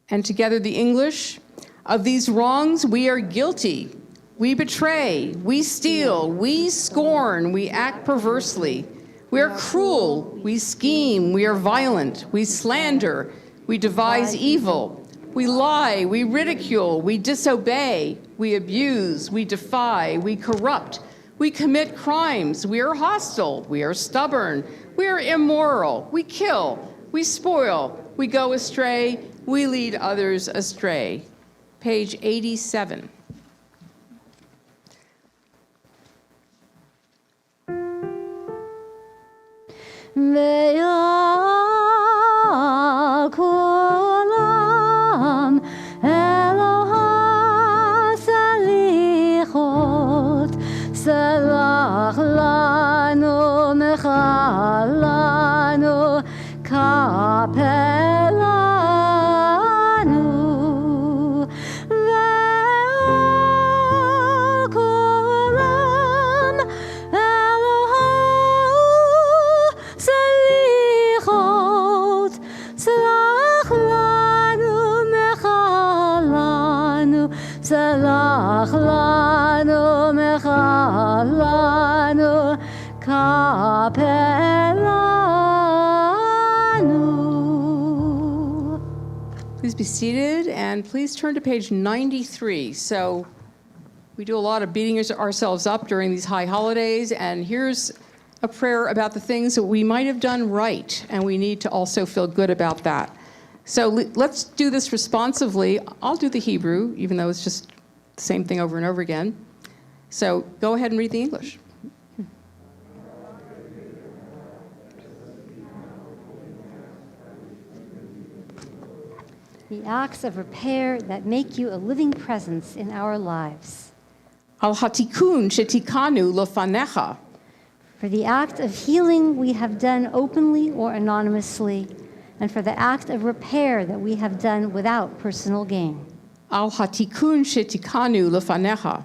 And together the English, of these wrongs we are guilty. We betray, we steal, we scorn, we act perversely. We are cruel, we scheme, we are violent, we slander, we devise evil. We lie, we ridicule, we disobey, we abuse, we defy, we corrupt, we commit crimes, we are hostile, we are stubborn, we are immoral, we kill, we spoil, we go astray, we lead others astray. Page 87. Ve'akulam Eloha salichot Salach lanu mechalanu kapelanu Ve'akulam Eloha salichot Salach lanu mechalanu Salach lanu mechalanu kapelanu. Please be seated, and please turn to page 93. So we do a lot of beating ourselves up during these high holidays, and here's a prayer about the things that we might have done right, and we need to also feel good about that. So let's do this responsively. I'll do the Hebrew, even though it's just the same thing over and over again. So go ahead and read the English. The acts of repair that make you a living presence in our lives. Al hatikun shetikanu lefanecha. For the act of healing we have done openly or anonymously, and for the act of repair that we have done without personal gain. Al hatikun shetikanu lefanecha.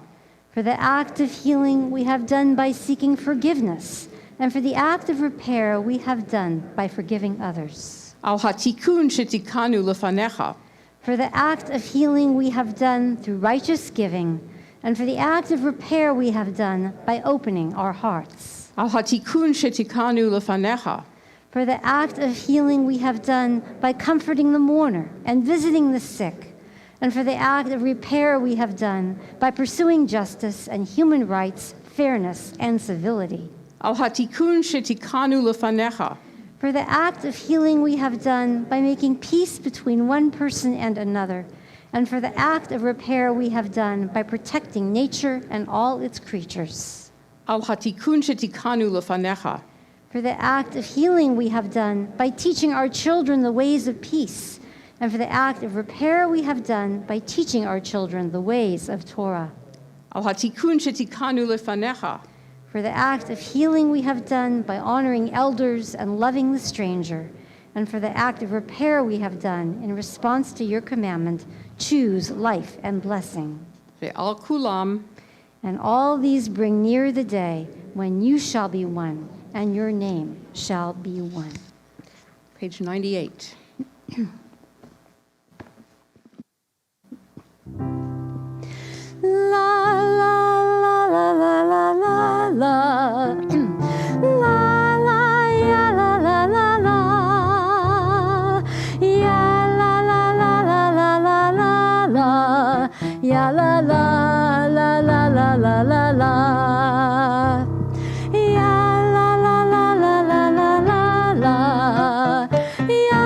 For the act of healing we have done by seeking forgiveness, and for the act of repair we have done by forgiving others. Al hatikun shetikanu lefanecha. For the act of healing we have done through righteous giving, and for the act of repair we have done by opening our hearts. Al hatikun shetikanu lefanecha. For the act of healing we have done by comforting the mourner and visiting the sick, and for the act of repair we have done by pursuing justice and human rights, fairness, and civility. Al hatikun shetikanu lefanecha. For the act of healing we have done by making peace between one person and another, and for the act of repair we have done by protecting nature and all its creatures. Al hatikun shetikanu lefanecha. For the act of healing we have done by teaching our children the ways of peace, and for the act of repair we have done by teaching our children the ways of Torah. Al hatikun shetikanu lefanecha. For the act of healing we have done by honoring elders and loving the stranger, and for the act of repair we have done in response to your commandment, choose life and blessing. Ve'al kulam. And all these bring near the day when you shall be one, and your name shall be one. Page 98. La la la la la la la la la la ya la la la la ya la la la la la la la la ya la la la la la la la la ya la la la la la la la la ya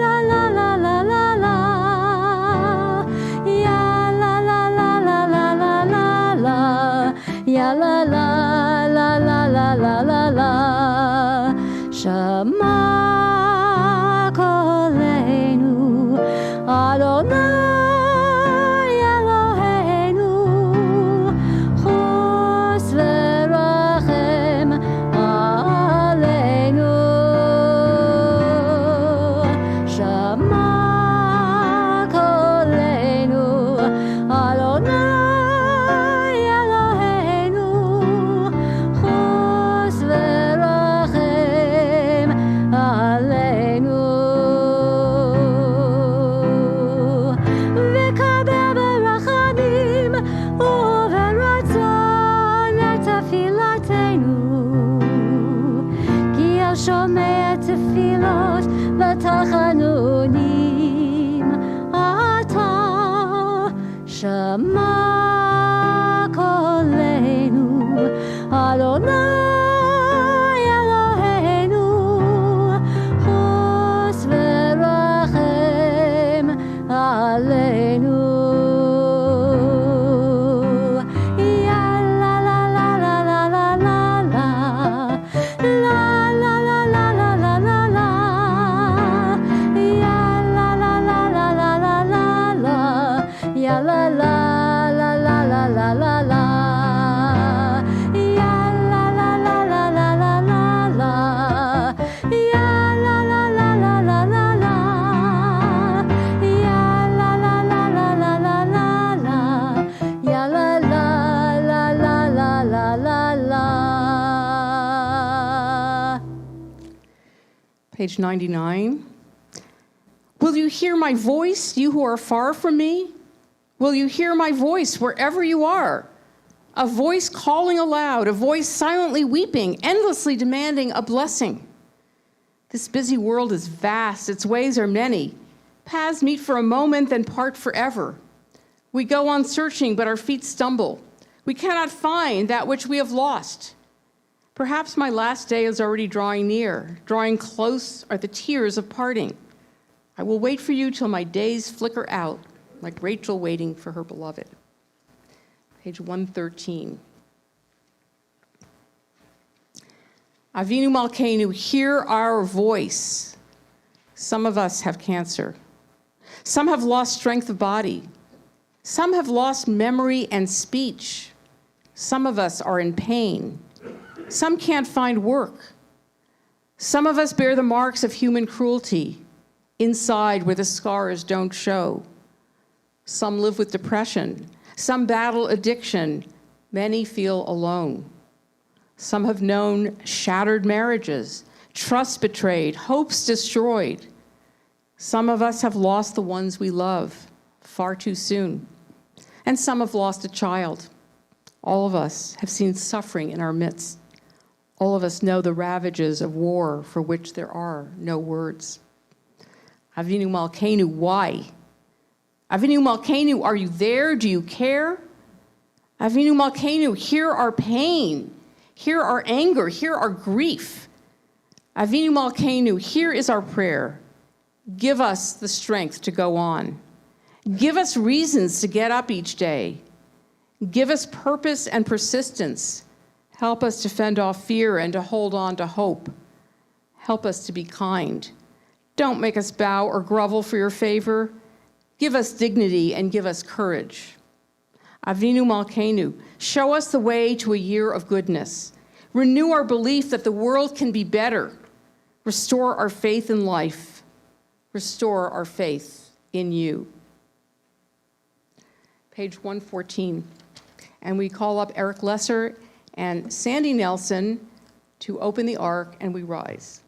la la la la la la ya la la la la la la la la ya la la la la la la la la Shema Kolenu Adonai Shema Kolenu Adonai Eloheinu Chos v'rachem aleinu Ya la la la la la la la la La la la la la la la la Ya la la la la la la la la Ya la la la la la la la la Ya la la la la la la la la Ya la la la la la la la Ya la la la la la la la la Ya la la la la la la la la Page 99. Will you hear my voice, you who are far from me? Will you hear my voice wherever you are? A voice calling aloud, a voice silently weeping, endlessly demanding a blessing. This busy world is vast, its ways are many. Paths meet for a moment, then part forever. We go on searching, but our feet stumble. We cannot find that which we have lost. Perhaps my last day is already drawing near. Drawing close are the tears of parting. I will wait for you till my days flicker out, like Rachel waiting for her beloved. Page 113. Avinu Malkeinu, hear our voice. Some of us have cancer. Some have lost strength of body. Some have lost memory and speech. Some of us are in pain. Some can't find work. Some of us bear the marks of human cruelty inside where the scars don't show. Some live with depression. Some battle addiction. Many feel alone. Some have known shattered marriages, trust betrayed, hopes destroyed. Some of us have lost the ones we love far too soon. And some have lost a child. All of us have seen suffering in our midst. All of us know the ravages of war for which there are no words. Avinu Malkeinu, why? Avinu Malkeinu, are you there? Do you care? Avinu Malkeinu, hear our pain. Hear our anger. Hear our grief. Avinu Malkeinu, here is our prayer. Give us the strength to go on. Give us reasons to get up each day. Give us purpose and persistence. Help us to fend off fear and to hold on to hope. Help us to be kind. Don't make us bow or grovel for your favor. Give us dignity and give us courage. Avinu Malkeinu, show us the way to a year of goodness. Renew our belief that the world can be better. Restore our faith in life. Restore our faith in you. Page 114. And we call up Eric Lesser and Sandy Nelson to open the ark, and we rise.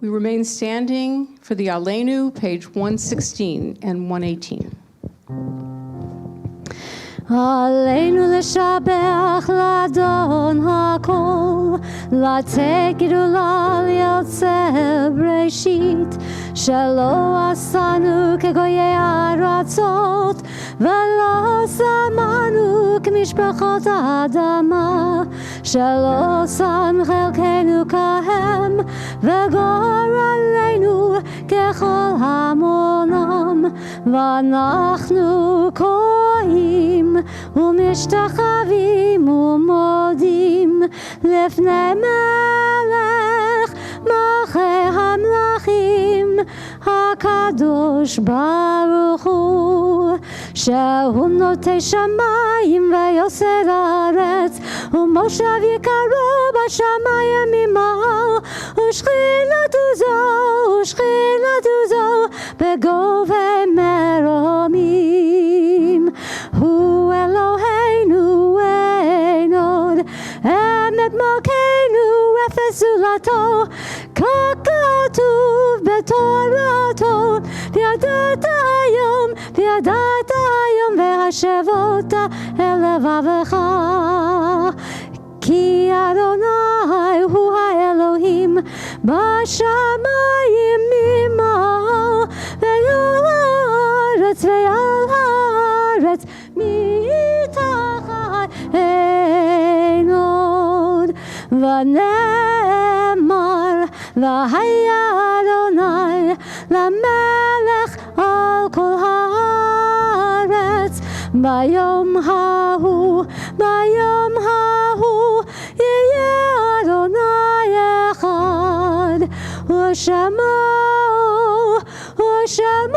We remain standing for the Aleinu, page 116 and 118. עלינו לשבח לאדון הכל, לתת גדולה ליוצר בראשית, שלא עשנו כגויי ארצות, ולא שמנו כמשפחות האדמה, שלא שם חלקנו כהם, וגור עלינו ככל המונם, ואנחנו קוראים ומשתחווים ומודים לפני מלך מלכי המלכים הקדוש ברוך הוא, שהוא נוטה שמיים ויוסר הארץ, ומושב יקרו בשמיים ממעל, ושכינתו זו בגובה מרומים. הוא אלוהינו אין עוד, אמת מלכנו אפס זולתו, כך כתוב בתורתו, וידעת היום והשבות אל לבבך, כי אדוני הוא האלוהים בשמיים ממעל, ועל הארץ מתחת אין עוד. ונאמר והיה אדוני למלך על כל הארץ, ביום ההוא יהיה אדוני אחד, ושמו אחד.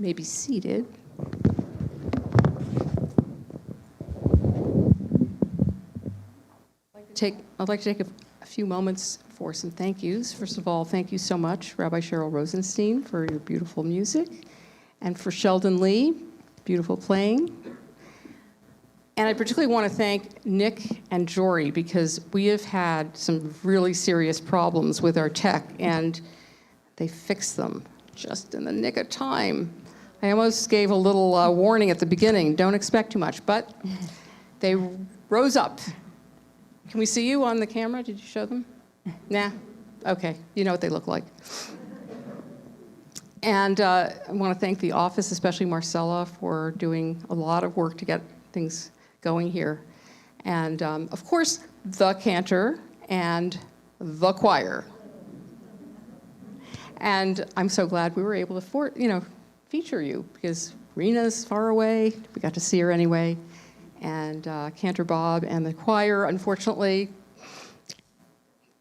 May be seated. I'd like to take a few moments for some thank yous. First of all, thank you so much, Rabbi Cheryl Rosenstein, for your beautiful music, and for Sheldon Lee, beautiful playing. And I particularly want to thank Nick and Jory, because we have had some really serious problems with our tech, and they fixed them just in the nick of time. I almost gave a little warning at the beginning, don't expect too much, but they rose up. Can we see you on the camera? Did you show them? Nah? Okay, you know what they look like. And I want to thank the office, especially Marcella, for doing a lot of work to get things going here. And of course, the cantor and the choir. And I'm so glad we were able to feature you, because Rena's far away. We got to see her anyway. And Cantor Bob and the choir, unfortunately,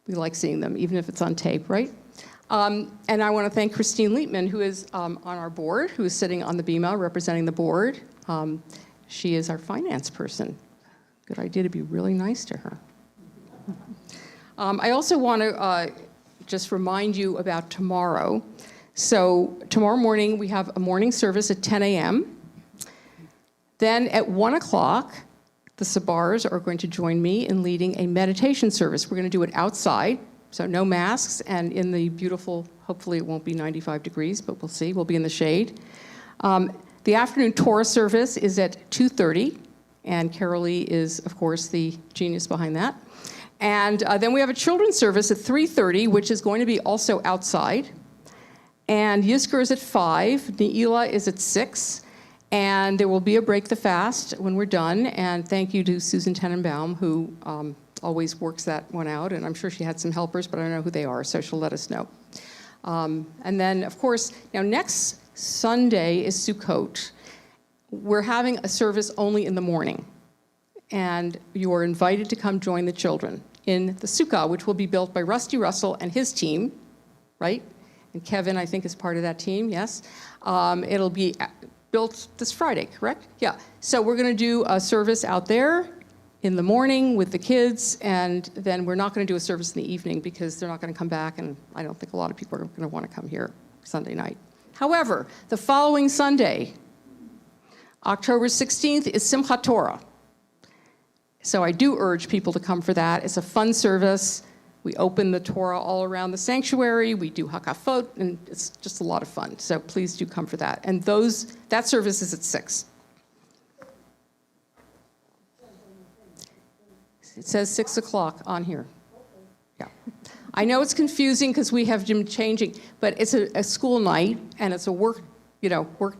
we like seeing them, even if it's on tape, right? And I want to thank Christine Liepman, who is on our board, who is sitting on the bima representing the board. She is our finance person. Good idea to be really nice to her. I also want to just remind you about tomorrow. So tomorrow morning, we have a morning service at 10 a.m. Then at 1 o'clock, the Sabars are going to join me in leading a meditation service. We're going to do it outside, so no masks, and in the beautiful, hopefully it won't be 95 degrees, but we'll see. We'll be in the shade. The afternoon Torah service is at 2:30, and Carol Lee is, of course, the genius behind that. And then we have a children's service at 3:30, which is going to be also outside. And Yizkor is at 5, Ne'ilah is at 6. And there will be a break the fast when we're done. And thank you to Susan Tenenbaum, who always works that one out. And I'm sure she had some helpers, but I don't know who they are, so she'll let us know. And then, of course, now next Sunday is Sukkot. We're having a service only in the morning. And you are invited to come join the children in the sukkah, which will be built by Rusty Russell and his team, right? And Kevin, I think, is part of that team, yes. It'll be built this Friday, correct? Yeah. So we're going to do a service out there in the morning with the kids, and then we're not going to do a service in the evening because they're not going to come back, and I don't think a lot of people are going to want to come here Sunday night. However, the following Sunday, October 16th, is Simchat Torah. So I do urge people to come for that. It's a fun service. We open the Torah all around the sanctuary. We do hakafot, and it's just a lot of fun. So please do come for that. And that service is at 6. It says 6 o'clock on here. Yeah. I know it's confusing because we have been changing, but it's a school night, and it's a worked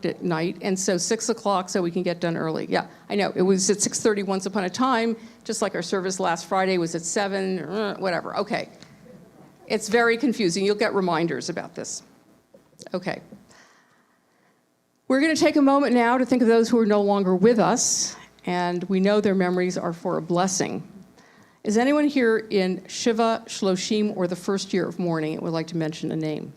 at night, and so 6 o'clock so we can get done early. Yeah, I know. It was at 6:30 once upon a time, just like our service last Friday was at 7, whatever. Okay. It's very confusing. You'll get reminders about this. Okay. We're going to take a moment now to think of those who are no longer with us, and we know their memories are for a blessing. Is anyone here in Shiva Shloshim, or the first year of mourning, and would like to mention a name?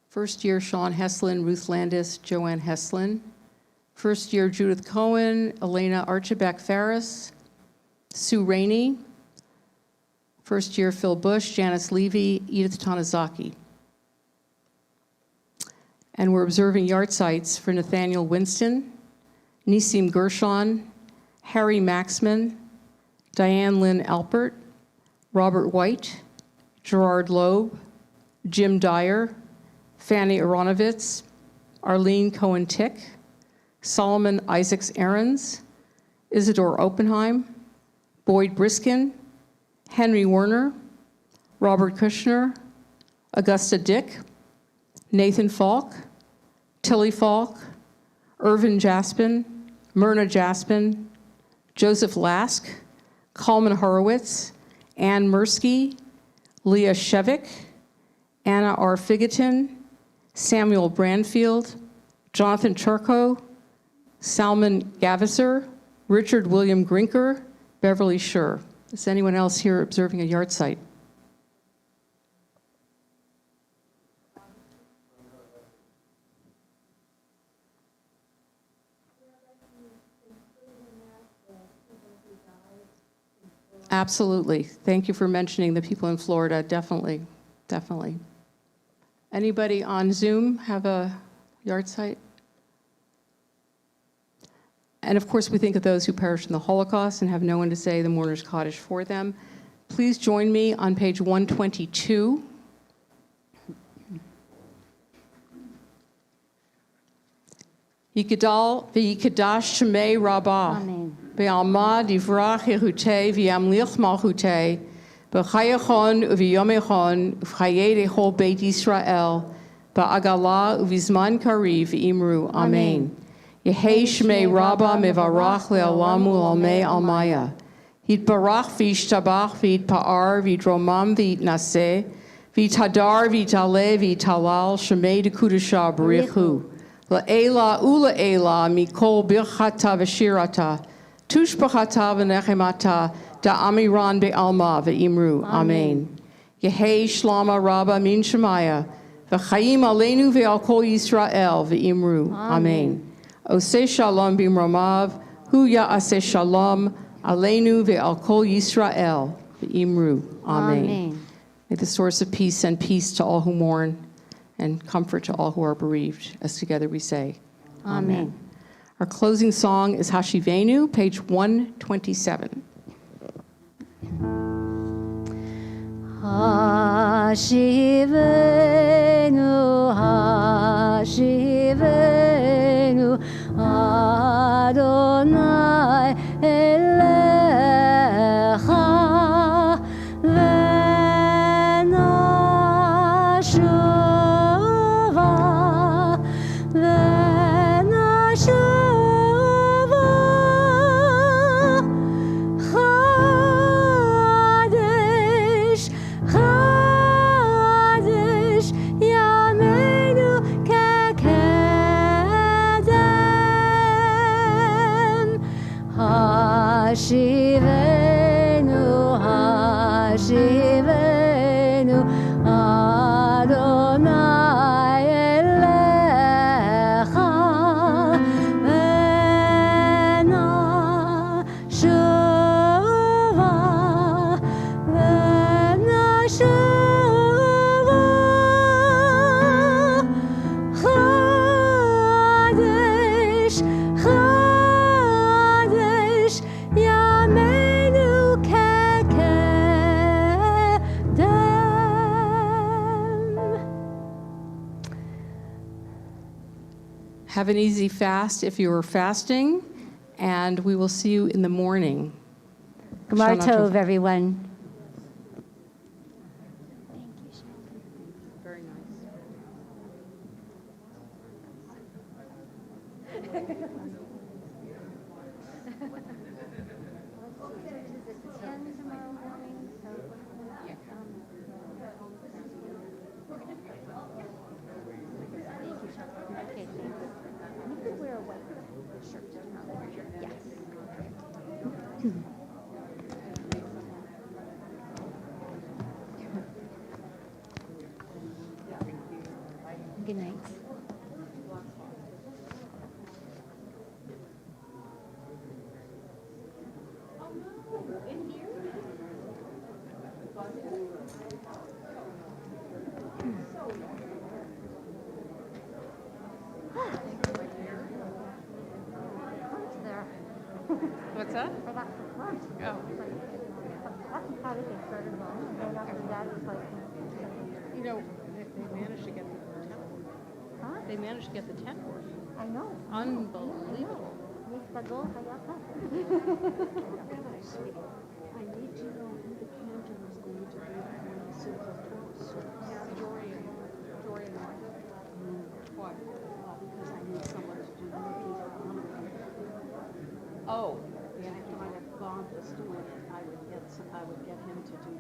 First year, Sean Heslin, Ruth Landis, Joanne Heslin. First year, Judith Cohen, Elena Archibek Farris, Sue Rainey. First year, Phil Bush, Janice Levy, Edith Tanizaki. And we're observing yard sites for Nathaniel Winston, Nisim Gershon, Harry Maxman, Diane Lynn Alpert, Robert White, Gerard Loeb, Jim Dyer, Fanny Aronovitz, Arlene Cohen-Tick, Solomon Isaacs Aarons, Isidore Oppenheim, Boyd Briskin, Henry Werner, Robert Kushner, Augusta Dick, Nathan Falk, Tilly Falk, Irvin Jaspin, Myrna Jaspin, Joseph Lask, Coleman Horowitz, Ann Mursky, Leah Shevik, Anna R. Figeton, Samuel Brandfield, Jonathan Charco, Salman Gavisser, Richard William Grinker, Beverly Schur. Is anyone else here observing a yard site? Absolutely. Thank you for mentioning the people in Florida. Definitely, definitely. Anybody on Zoom have a yard site? And of course, we think of those who perished in the Holocaust and have no one to say the mourner's Kaddish for them. Please join me on page 122. Yikadal v'yikadash shemei Rabbah. Amen. Be'alma divrach Yehutei v'yamlich malchutei. B'chayachon u'v'yomechon u'v'chayei dechol Beit Yisrael. Ba'agala u'v'zman kariv v'imru. Amen. Yehei shmei Rabbah mevarach le'olam u'almei almaya. Yitbarach v'yishtabach v'yitpa'ar v'yidromam v'yitnaseh. V'yitadar v'yitaleh v'yitalal shemei dekudashah b'richu. La'ela ula'ela mikol birchata v'shirata. Tushbachata v'nechemata da'amiran be'alma v'imru. Amen. Yehei shlama Rabbah min shemaya. V'chaim aleinu ve'al kol Yisrael v'imru. Amen. Oseh shalom b'mromav, hu ya'aseh shalom, aleinu ve'al kol Yisrael, v'imru. Amen. Amen. May the source of peace send peace to all who mourn and comfort to all who are bereaved, as together we say, Amen. Our closing song is Hashivenu, page 127. Hashivenu, Hashivenu, Adonai elecha, v'nashuva, v'nashuva, Chadesh, Chadesh. Have an easy fast if you are fasting, and we will see you in the morning. Gemar Shana Tov. Tov, everyone. Very nice. Good night. What's that? You know, they managed to get the tent working. They managed to get the tent working. I know. Unbelievable. I need to know who the cantor is going to be when the Super Bowl service. Dorian. Why? Because I need someone to do movies on it. Oh. After I have gone this way, I would get him to do